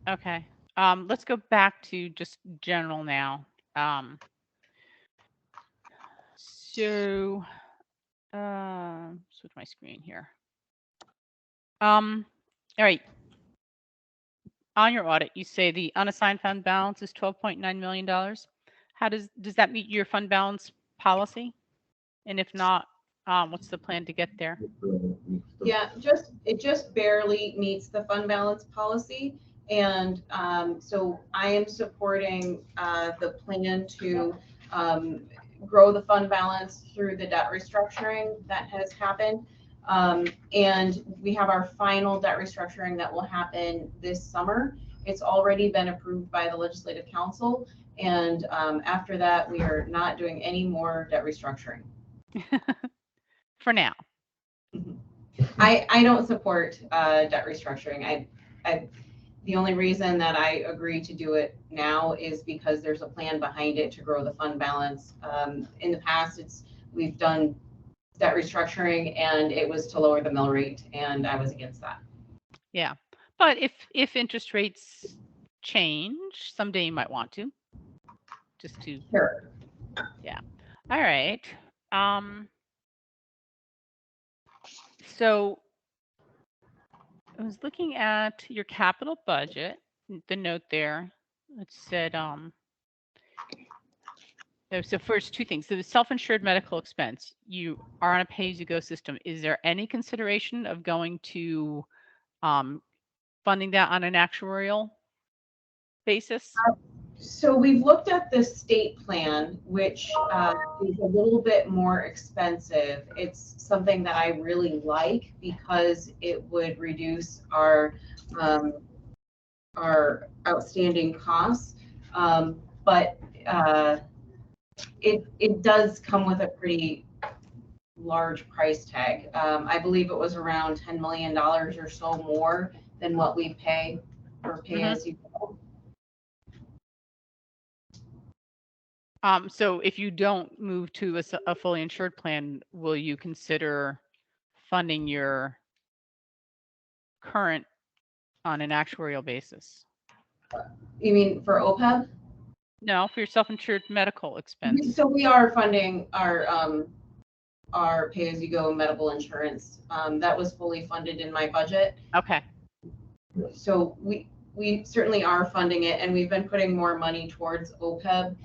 Okay. Let's go back to just general now. Switch my screen here. All right. On your audit, you say the unassigned fund balance is $12.9 million. How does that meet your fund balance policy? And if not, what's the plan to get there? Yeah, it just barely meets the fund balance policy. And so I am supporting the plan to grow the fund balance through the debt restructuring that has happened. And we have our final debt restructuring that will happen this summer. It's already been approved by the Legislative Council. And after that, we are not doing any more debt restructuring. For now. I don't support debt restructuring. The only reason that I agree to do it now is because there's a plan behind it to grow the fund balance. In the past, we've done debt restructuring and it was to lower the mill rate, and I was against that. Yeah, but if interest rates change, someday you might want to. Just to. Sure. Yeah. All right. So I was looking at your capital budget, the note there. It said, so first two things. So the self-insured medical expense, you are on a pay-as-you-go system. Is there any consideration of going to funding that on an actuarial basis? So we've looked at the state plan, which is a little bit more expensive. It's something that I really like because it would reduce our outstanding costs. But it does come with a pretty large price tag. I believe it was around $10 million or so more than what we pay for pay-as-you-go. So if you don't move to a fully insured plan, will you consider funding your current on an actuarial basis? You mean for OPEB? No, for your self-insured medical expense. So we are funding our pay-as-you-go medical insurance. That was fully funded in my budget. Okay. So we certainly are funding it, and we've been putting more money towards OPEB.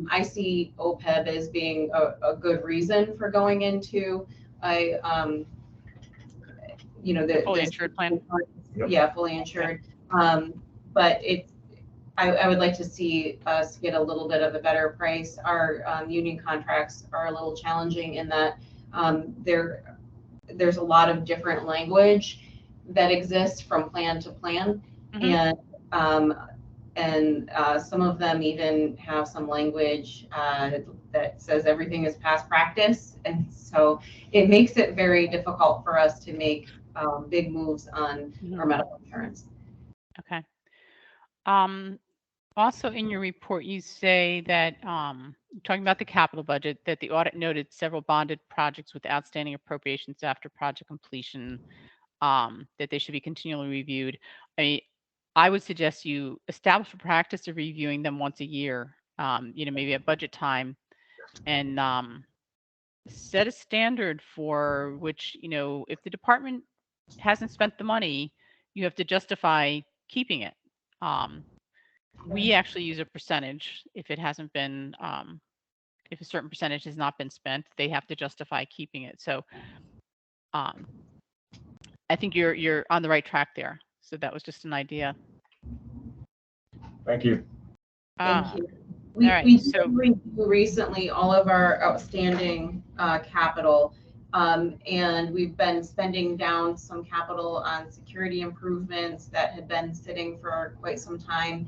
I see OPEB as being a good reason for going into the fully insured plan. Yeah, fully insured. But I would like to see us get a little bit of a better price. Our union contracts are a little challenging in that there's a lot of different language that exists from plan to plan. And some of them even have some language that says everything is past practice. And so it makes it very difficult for us to make big moves on our medical insurance. Okay. Also in your report, you say that, talking about the capital budget, that the audit noted several bonded projects with outstanding appropriations after project completion, that they should be continually reviewed. I mean, I would suggest you establish a practice of reviewing them once a year, maybe at budget time, and set a standard for which, if the department hasn't spent the money, you have to justify keeping it. We actually use a percentage. If it hasn't been, if a certain percentage has not been spent, they have to justify keeping it. So I think you're on the right track there. So that was just an idea. Thank you. Thank you. All right, We so did review recently all of our outstanding capital, and we've been spending down some capital on security improvements that had been sitting for quite some time.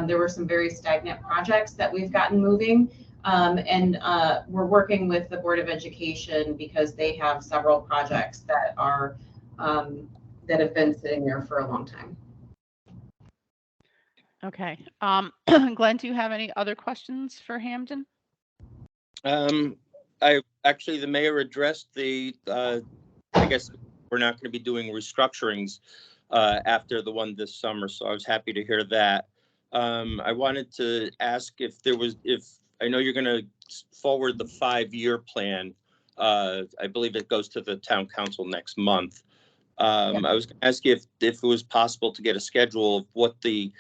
There were some very stagnant projects that we've gotten moving, and we're working with the Board of Education because they have several projects that are that have been sitting there for a long time. okay. Glenn, do you have any other questions for Hamden? I actually, the mayor addressed the, I guess we're not going to be doing restructurings after the one this summer, so I was happy to hear that. I wanted to ask if I know you're going to forward the 5-year plan. I believe it goes to the town council next month. I was going to ask you if it was possible to get a schedule of what the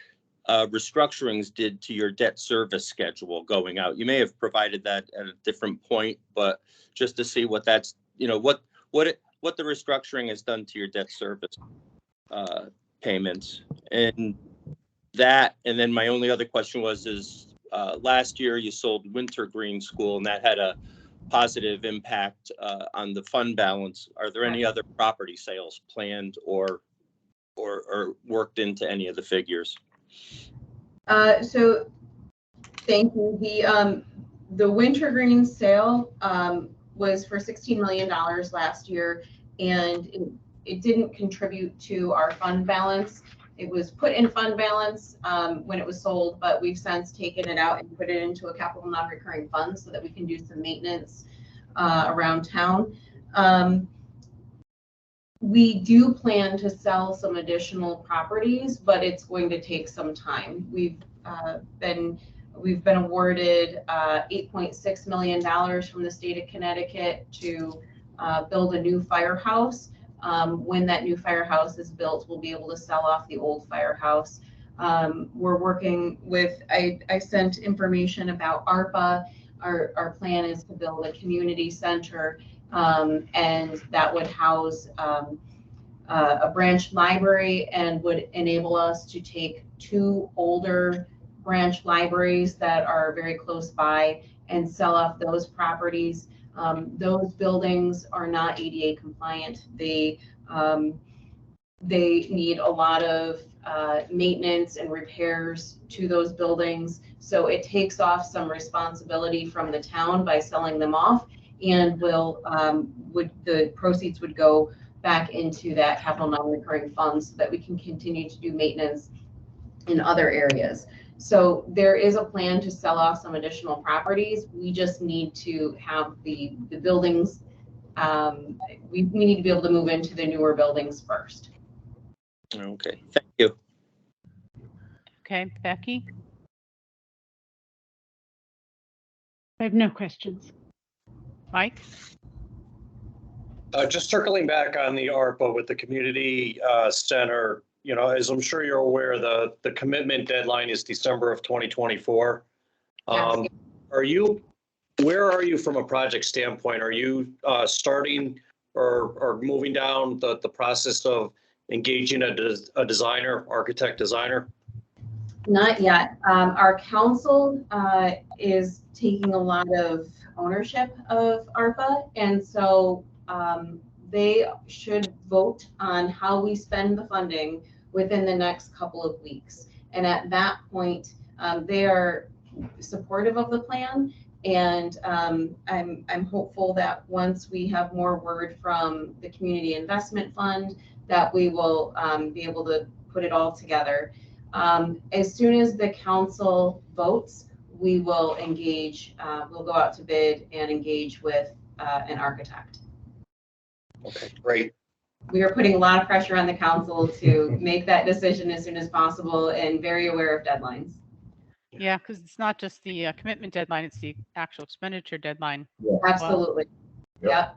restructurings did to your debt service schedule going out. You may have provided that at a different point, but just to see what that's, what the restructuring has done to your debt service payments. And then my only other question is last year you sold Wintergreen School and that had a positive impact on the fund balance. Are there any other property sales planned or worked into any of the figures? So thank you. The Wintergreen sale was for $16 million last year, and it didn't contribute to our fund balance. It was put in fund balance when it was sold, but we've since taken it out and put it into a capital non-recurring fund so that we can do some maintenance around town. We do plan to sell some additional properties, but it's going to take some time. We've been awarded $8.6 million from the state of Connecticut to build a new firehouse. When that new firehouse is built, we'll be able to sell off the old firehouse. We're working with, I sent information about ARPA. Our plan is to build a community center, and that would house a branch library and would enable us to take 2 older branch libraries that are very close by and sell off those properties. Those buildings are not ADA compliant. They need a lot of maintenance and repairs to those buildings. So it takes off some responsibility from the town by selling them off, and the proceeds would go back into that capital non-recurring fund so that we can continue to do maintenance in other areas. So there is a plan to sell off some additional properties. We just need to have the buildings, we need to be able to move into the newer buildings first. Okay, thank you. Okay, Becky? I have no questions. Mike? Just circling back on the ARPA with the community center, as I'm sure you're aware, the commitment deadline is December of 2024. Yes. Where are you from a project standpoint? Are you starting or moving down the process of engaging a designer, architect designer? Not yet. Our council is taking a lot of ownership of ARPA, and so they should vote on how we spend the funding within the next couple of weeks. And at that point, they are supportive of the plan. And I'm hopeful that once we have more word from the Community Investment Fund, that we will be able to put it all together. As soon as the council votes, we will engage, we'll go out to bid and engage with an architect. Okay, great. we are putting a lot of pressure on the council to make that decision as soon as possible and very aware of deadlines. Yeah, because it's not just the commitment deadline, it's the actual expenditure deadline. Yeah. as well. Absolutely. Yep.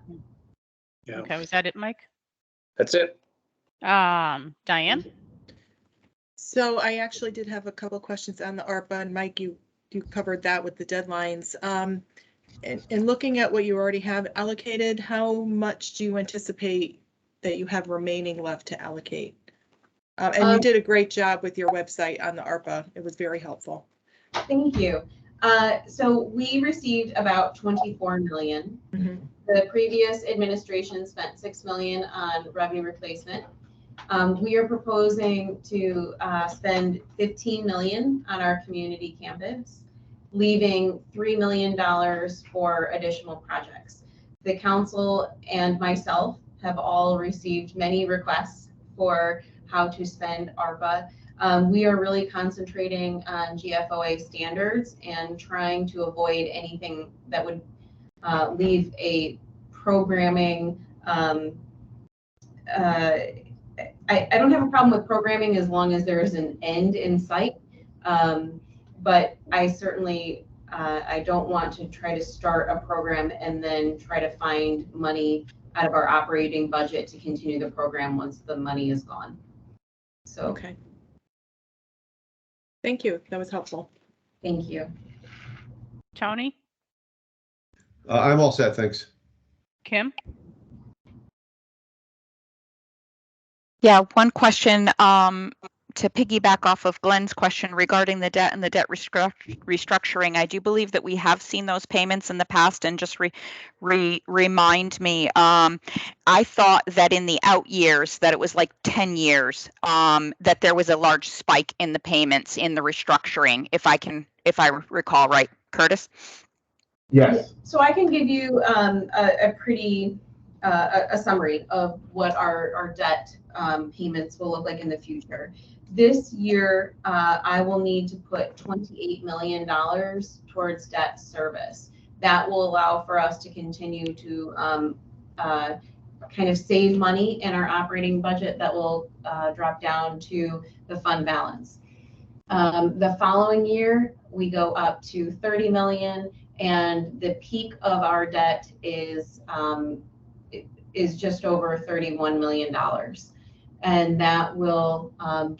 Okay, was that it, Mike? That's it. Diane? So I actually did have a couple of questions on the ARPA, and Mike, you covered that with the deadlines. And looking at what you already have allocated, how much do you anticipate that you have remaining left to allocate? And you did a great job with your website on the ARPA. It was very helpful. Thank you. So we received about 24 million. The previous administration spent 6 million on revenue replacement. We are proposing to spend 15 million on our community campus, leaving $3 million for additional projects. The council and myself have all received many requests for how to spend ARPA. We are really concentrating on GFOA standards and trying to avoid anything that would leave a programming. I don't have a problem with programming as long as there is an end in sight. But I certainly, I don't want to try to start a program and then try to find money out of our operating budget to continue the program once the money is gone. So. Okay. Thank you. That was helpful. Thank you. Tony? I'm all set, thanks. Kim? Yeah, one question to piggyback off of Glenn's question regarding the debt and the debt restructuring. I do believe that we have seen those payments in the past, and just remind me, I thought that in the out years, that it was like 10 years, that there was a large spike in the payments in the restructuring, if I recall right. Curtis? Yes. So I can give you a pretty a summary of what our debt payments will look like in the future. This year, I will need to put $28 million towards debt service. That will allow for us to continue to kind of save money in our operating budget that will drop down to the fund balance. The following year, we go up to 30 million, and the peak of our debt is just over $31 million. And that will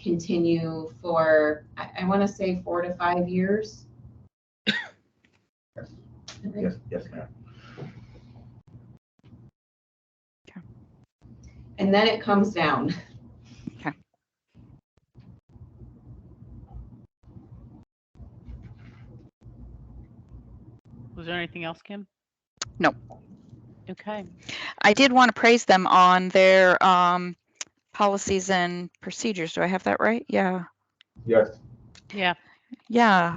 continue for, I want to say 4 to 5 years. Yes, yes, ma'am. And then it comes down. Okay. Was there anything else, Kim? No. Okay. I did want to praise them on their policies and procedures. Do I have that right? Yeah. Yes. Yeah. Yeah.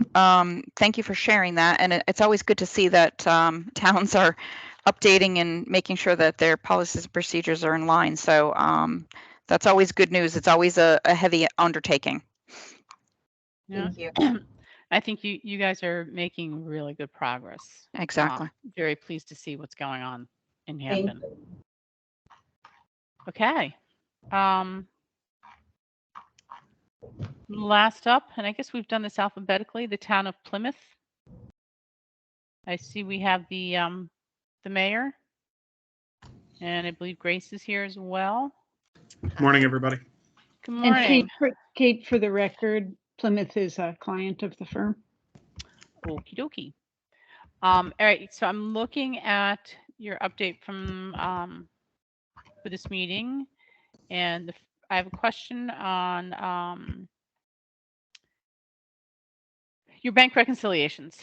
Thank you for sharing that. And it's always good to see that towns are updating and making sure that their policies and procedures are in line. So that's always good news. It's always a heavy undertaking. Yeah. Thank you. I think you guys are making really good progress. Exactly. Very pleased to see what's going on in Thank Hampton. you. Okay. Last up, and I guess we've done this alphabetically, the town of Plymouth. I see we have the mayor, and I believe Grace is here as well. Morning, everybody. Good And morning. Kate, for the record, Plymouth is a client of the firm. Okie dokie. All right, so I'm looking at your update from for this meeting, and I have a question on your bank reconciliations.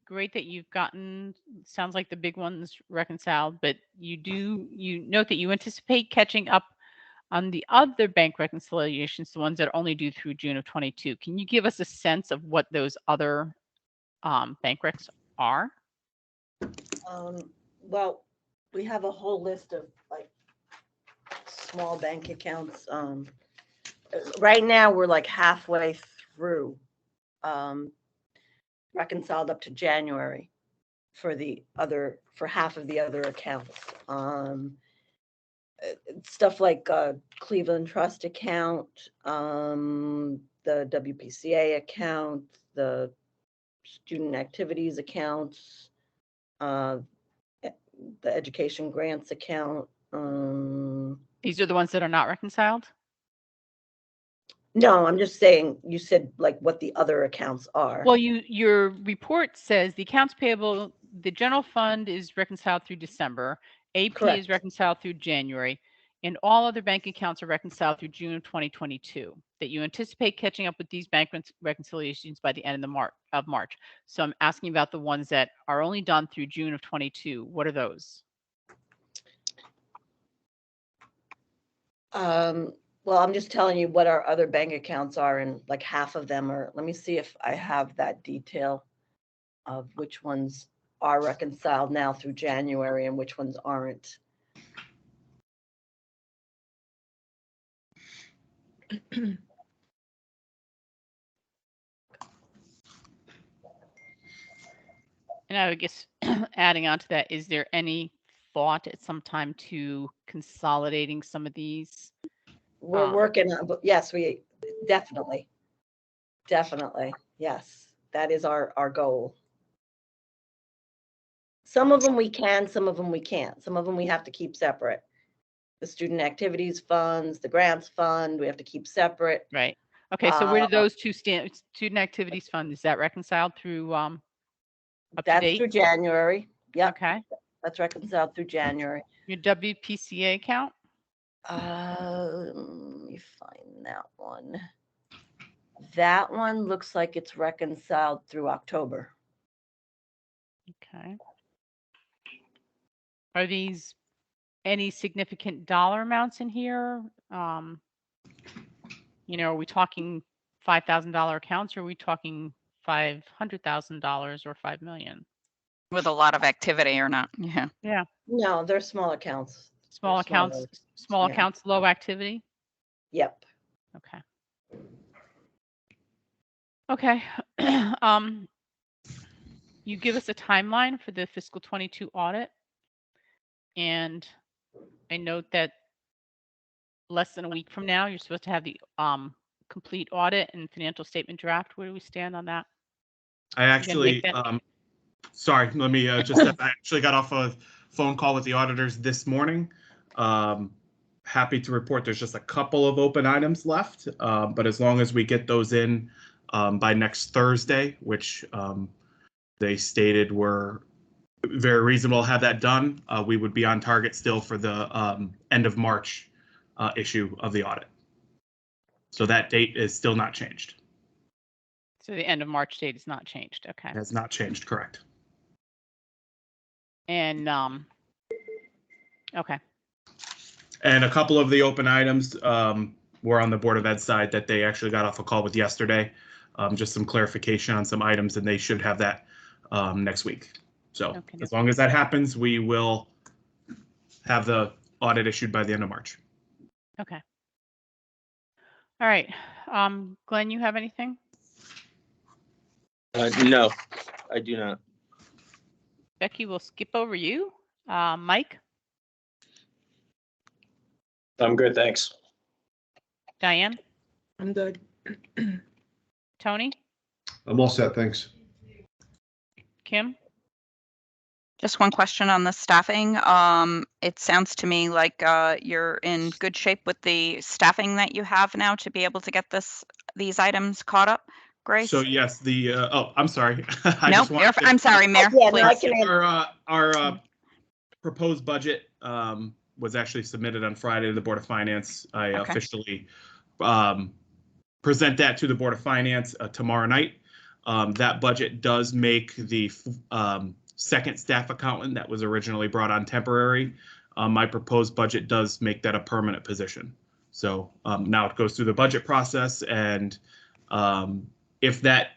Great that you've gotten, sounds like the big ones reconciled, but you note that you anticipate catching up on the other bank reconciliations, the ones that are only due through June of 22. Can you give us a sense of what those other bank recs are? Well, we have a whole list of like small bank accounts. Right now, we're like halfway through, reconciled up to January for half of the other accounts. stuff like Cleveland Trust account, the WPCA account, the student activities accounts, the education grants account. These are the ones that are not reconciled? No, I'm just saying, you said like what the other accounts are. Well, your report says the accounts payable, the general fund is reconciled through December, AP Correct. is reconciled through January, and all other bank accounts are reconciled through June of 2022. That you anticipate catching up with these bank reconciliations by the end of March. So I'm asking about the ones that are only done through June of 22. What are those? Well, I'm just telling you what our other bank accounts are, and like half of them are, let me see if I have that detail of which ones are reconciled now through January and which ones aren't. And I would guess adding on to that, is there any thought at some time to consolidating some of these? We're working on, but yes, we definitely, yes, that is our goal. Some of them we can, some of them we can't. Some of them we have to keep separate. The student activities funds, the grants fund, we have to keep separate. Right. Okay. So where do those two stand? Student activities fund, is that reconciled through up That's to date? through January. Yep. Okay. That's reconciled through January. Your WPCA account? Let me find that one. That one looks like it's reconciled through October. Okay. Are these any significant dollar amounts in here? You know, are we talking $5,000 accounts, or are we talking $500,000 or $5 million? With a lot of activity or not? Yeah. Yeah. No, they're small accounts. Small They're accounts, smaller. small Yeah. accounts, low activity? Yep. Okay. Okay. You give us a timeline for the fiscal 22 audit. And I note that less than a week from now, you're supposed to have the complete audit and financial statement draft. Where do we stand on that? I actually, sorry, let me just, I actually got off a phone call with the auditors this morning. Happy to report there's just a couple of open items left, but as long as we get those in by next Thursday, which they stated were very reasonable to have that done, we would be on target still for the end of March issue of the audit. So that date is still not changed. So the end of March date is not changed. Okay. Has not changed, correct. And okay. And a couple of the open items were on the Board of Ed side that they actually got off a call with yesterday. Just some clarification on some items, and they should have that next week. So okay, as long as that happens, we will have the audit issued by the end of March. Okay. All right. Glenn, you have anything? No, I do not. Becky, we'll skip over you. Mike? I'm good, thanks. Diane? I'm good. Tony? I'm all set, thanks. Kim? Just one question on the staffing. It sounds to me like you're in good shape with the staffing that you have now to be able to get these items caught up. Grace? So yes, the I'm sorry. No, I'm sorry, Mayor. Yeah, please. Our proposed budget was actually submitted on Friday to the Board of Finance. I officially present that to the Board of Finance tomorrow night. That budget does make the second staff accountant that was originally brought on temporary. My proposed budget does make that a permanent position. So now it goes through the budget process, and if that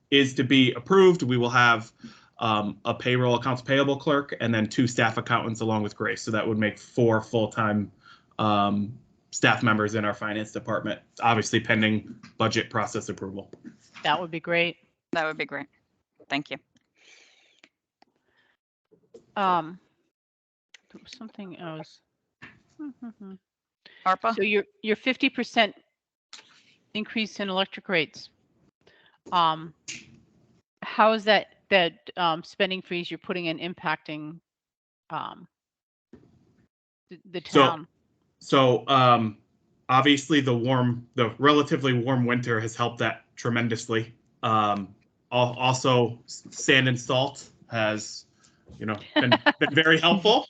is to be approved, we will have a payroll accounts payable clerk and then 2 staff accountants along with Grace. So that would make 4 full-time staff members in our finance department, obviously pending budget process approval. That would be great. That would be great. Thank you. There was something else. ARPA? So your 50% increase in electric rates. How is that spending freeze you're putting in impacting the town? So obviously the relatively warm winter has helped that tremendously. Also sand and salt has, been very helpful.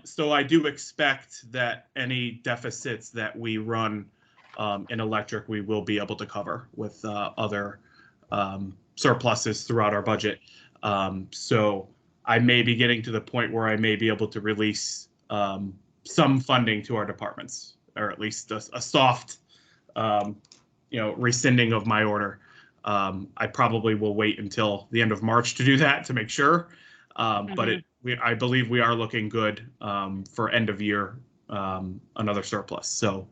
So I do expect that any deficits that we run in electric, we will be able to cover with other surpluses throughout our budget. So I may be getting to the point where I may be able to release some funding to our departments, or at least a soft, rescinding of my order. I probably will wait until the end of March to do that to make sure. But I believe we are looking good for end of year, another surplus. So,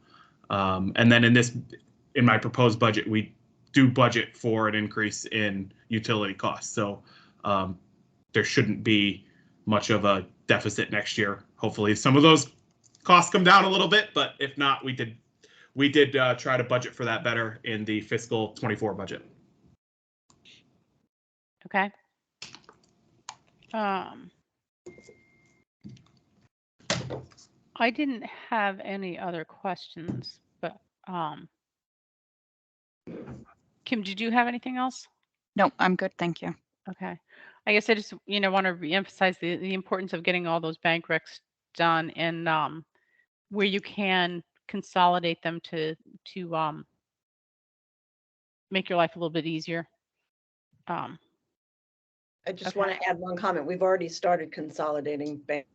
and then in my proposed budget, we do budget for an increase in utility costs. So there shouldn't be much of a deficit next year. Hopefully some of those costs come down a little bit, but if not, we did try to budget for that better in the fiscal 24 budget. Okay. I didn't have any other questions, but Kim, did you have anything else? No, I'm good. Thank you. Okay. I guess I just, want to reemphasize the importance of getting all those bank recs done, and where you can consolidate them to make your life a little bit easier. I just want to add one comment. We've already started consolidating bank.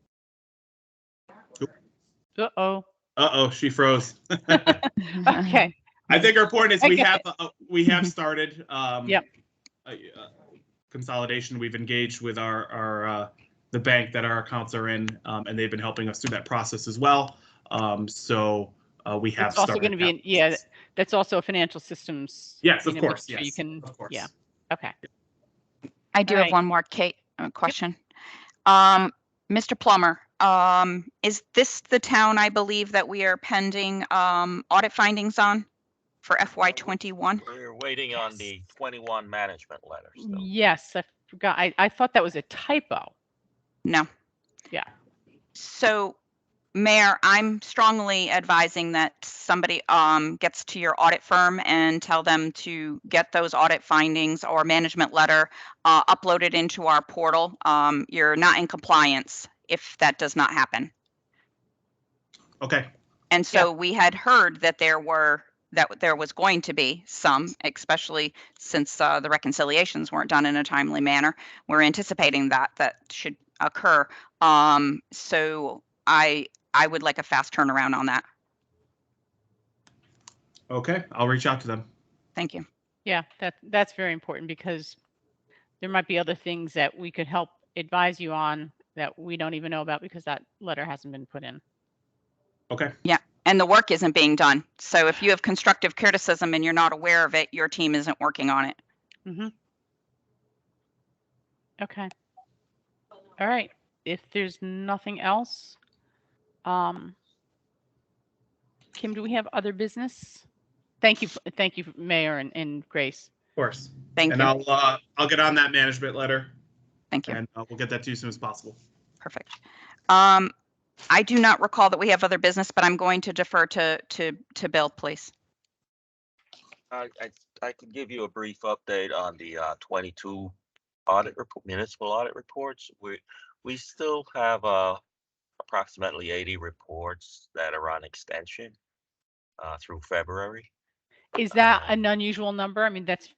Uh-oh, she froze. Okay. I think our point is we have started consolidation. We've engaged with our the bank that our accounts are in, and they've been helping us through that process as well. So we have it's also going to be that's also a financial systems. Yes, of course. Yes, you can. Of course. Yeah. Okay. I do have one more question. Mr. Plummer, is this the town I believe that we are pending audit findings on for FY21? We're waiting on the 21 management letter. Still. Yes, I forgot. I thought that was a typo. No. Yeah. So, Mayor, I'm strongly advising that somebody gets to your audit firm and tell them to get those audit findings or management letter uploaded into our portal. You're not in compliance if that does not happen. Okay. And so we had heard that there was going to be some, especially since the reconciliations weren't done in a timely manner. We're anticipating that should occur. So I would like a fast turnaround on that. Okay, I'll reach out to them. Thank you. Yeah, that's very important, because there might be other things that we could help advise you on that we don't even know about because that letter hasn't been put in. Okay. Yeah, and the work isn't being done. So if you have constructive criticism and you're not aware of it, your team isn't working on it. Mm-hmm. Okay. All right. If there's nothing else, Kim, do we have other business? Thank you, Mayor and Grace. Of course. Thank you. And I'll get on that management letter. Thank you. And we'll get that to you as soon as possible. Perfect. I do not recall that we have other business, but I'm going to defer to Bill, please. I can give you a brief update on the 22 municipal audit reports. We still have approximately 80 reports that are on extension through February. Is that an unusual number? I mean, that's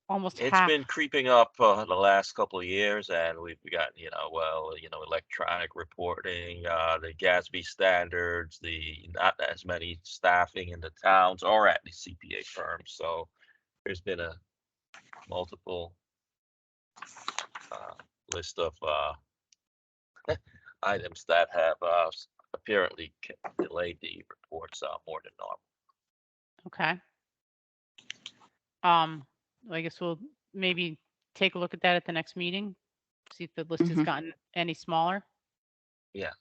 almost It's half. been creeping up the last couple of years, and we've got, electronic reporting, the GASB standards, not as many staffing in the towns or at the CPA firms. So there's been a multiple list of items that have apparently delayed the reports more than normal. Okay. I guess we'll maybe take a look at that at the next meeting, see if the list has gotten any smaller. Yeah.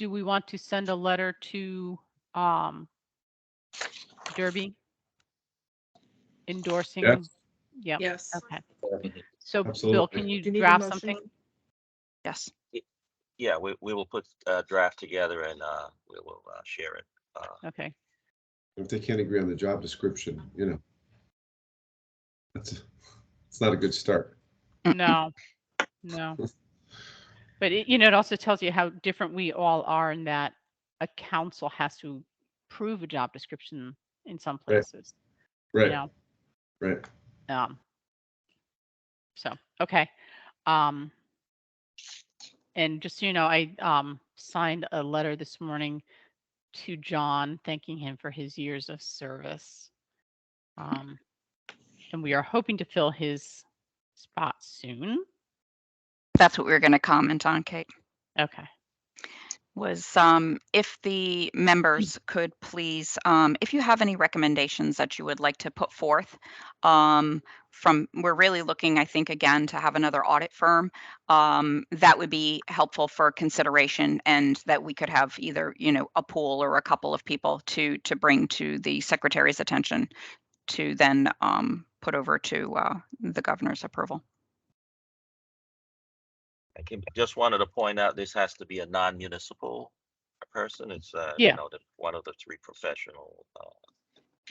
do we want to send a letter to Derby endorsing? Yes. Yep. Yes. Okay. So Bill, Absolutely. can you Do you need a draft motion? something? Yes. Yeah, we will put a draft together and we will share it. Okay. If they can't agree on the job description, it's not a good start. No, no. But it also tells you how different we all are in that a council has to prove a job description in some places. Right. Right. Right. So, okay. And just so you know, I signed a letter this morning to John, thanking him for his years of service. And we are hoping to fill his spot soon. That's what we were going to comment on, Kate. Okay. Was if the members could please, if you have any recommendations that you would like to put forth, we're really looking, I think, again, to have another audit firm. That would be helpful for consideration, and that we could have either, a pool or a couple of people to bring to the secretary's attention to then put over to the governor's approval. Just wanted to point out, this has to be a non-municipal person. It's Yeah. one of the three professional.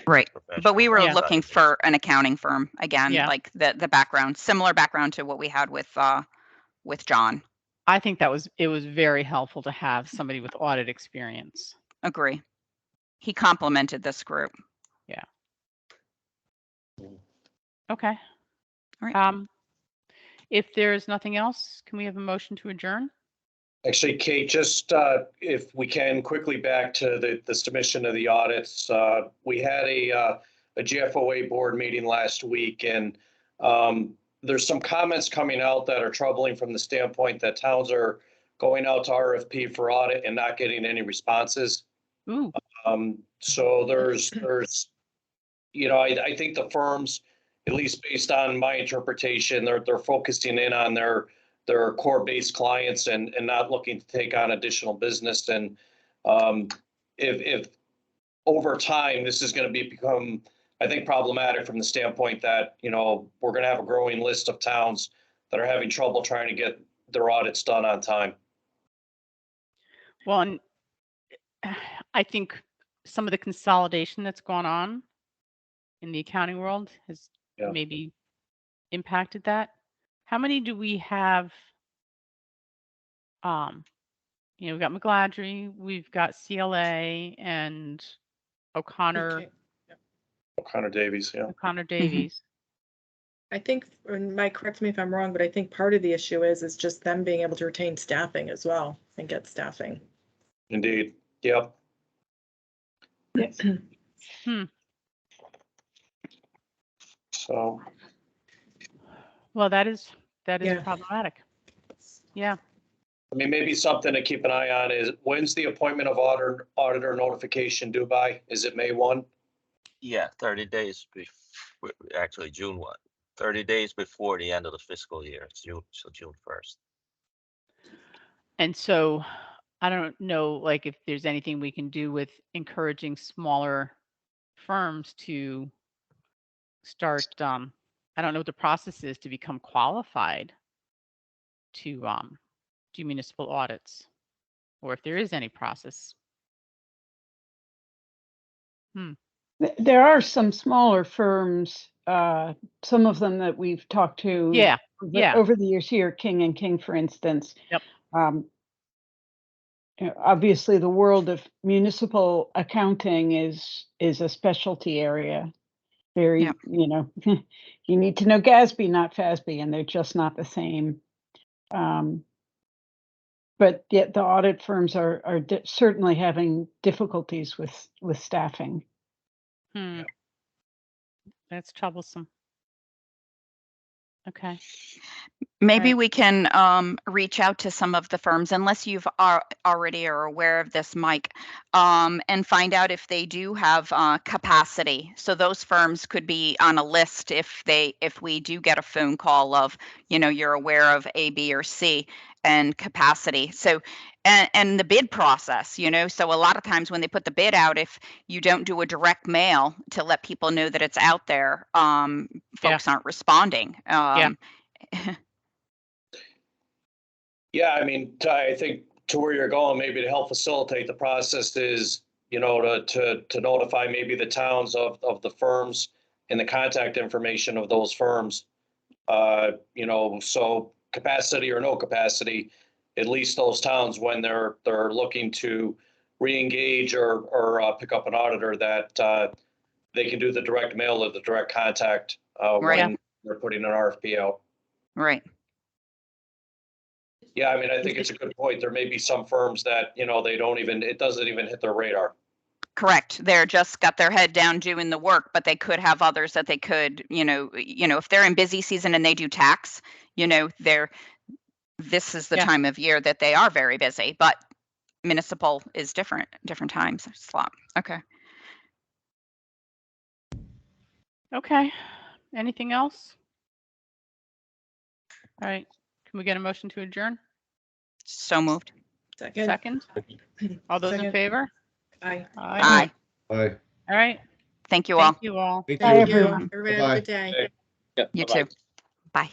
Right. But we were Yeah. looking for an accounting firm again, Yeah. like the background, similar background to what we had with John. I think it was very helpful to have somebody with audit experience. Agree. He complimented this group. Yeah. Okay. All right. If there's nothing else, can we have a motion to adjourn? Actually, Kate, just if we can quickly back to the submission of the audits. We had a GFOA board meeting last week, and there's some comments coming out that are troubling from the standpoint that towns are going out to RFP for audit and not getting any responses. Ooh. So there's I think the firms, at least based on my interpretation, they're focusing in on their core base clients and not looking to take on additional business. And if over time, this is going to become, I think, problematic from the standpoint that, we're going to have a growing list of towns that are having trouble trying to get their audits done on time. Well, and I think some of the consolidation that's gone on in the accounting world has maybe impacted that. How many do we have? We've got McGladrey, we've got CLA and O'Connor. O'Connor Davies, yeah. O'Connor Davies. I think, and Mike, correct me if I'm wrong, but I think part of the issue is just them being able to retain staffing as well and get staffing. Indeed. Yep. Yes. So. Well, that is problematic. Yeah. I mean, maybe something to keep an eye on is, when's the appointment of auditor notification due by? Is it May 1? Yeah, 30 days before, actually June 1. 30 days before the end of the fiscal year. It's June 1st. And so I don't know, like, if there's anything we can do with encouraging smaller firms to start, I don't know what the process is to become qualified to do municipal audits, or if there is any process. There are some smaller firms, some of them that we've talked to over the years here, King and King, for instance. Yep. Obviously, the world of municipal accounting is a specialty area. Very, you need to know GASB, not FASB, and they're just not the same. But yet the audit firms are certainly having difficulties with staffing. That's troublesome. Okay. Maybe we can reach out to some of the firms, unless you've already are aware of this, Mike, and find out if they do have capacity. So those firms could be on a list if we do get a phone call of, you're aware of A, B, or C and capacity. So and the bid process, so a lot of times when they put the bid out, if you don't do a direct mail to let people know that it's out there, folks aren't responding. Yeah, I mean, I think to where you're going, maybe to help facilitate the process is, to notify maybe the towns of the firms and the contact information of those firms. So capacity or no capacity, at least those towns, when they're looking to re-engage or pick up an auditor, that they can do the direct mail or the direct contact when they're putting an RFP out. Right. Yeah, I mean, I think it's a good point. There may be some firms that, they don't even, it doesn't even hit their radar. Correct. They're just got their head down doing the work, but they could have others that they could, if they're in busy season and they do tax, this is the time of year that they are very busy, but municipal is different times slot. Okay. Okay. Anything else? All right. Can we get a motion to adjourn? So moved. Second. All those in Second. favor? Aye. Aye. Aye. All right. Thank you all. Thank you all. Thank Thank you. you. Everyone have a good day. Yeah, You bye-bye. too. Bye.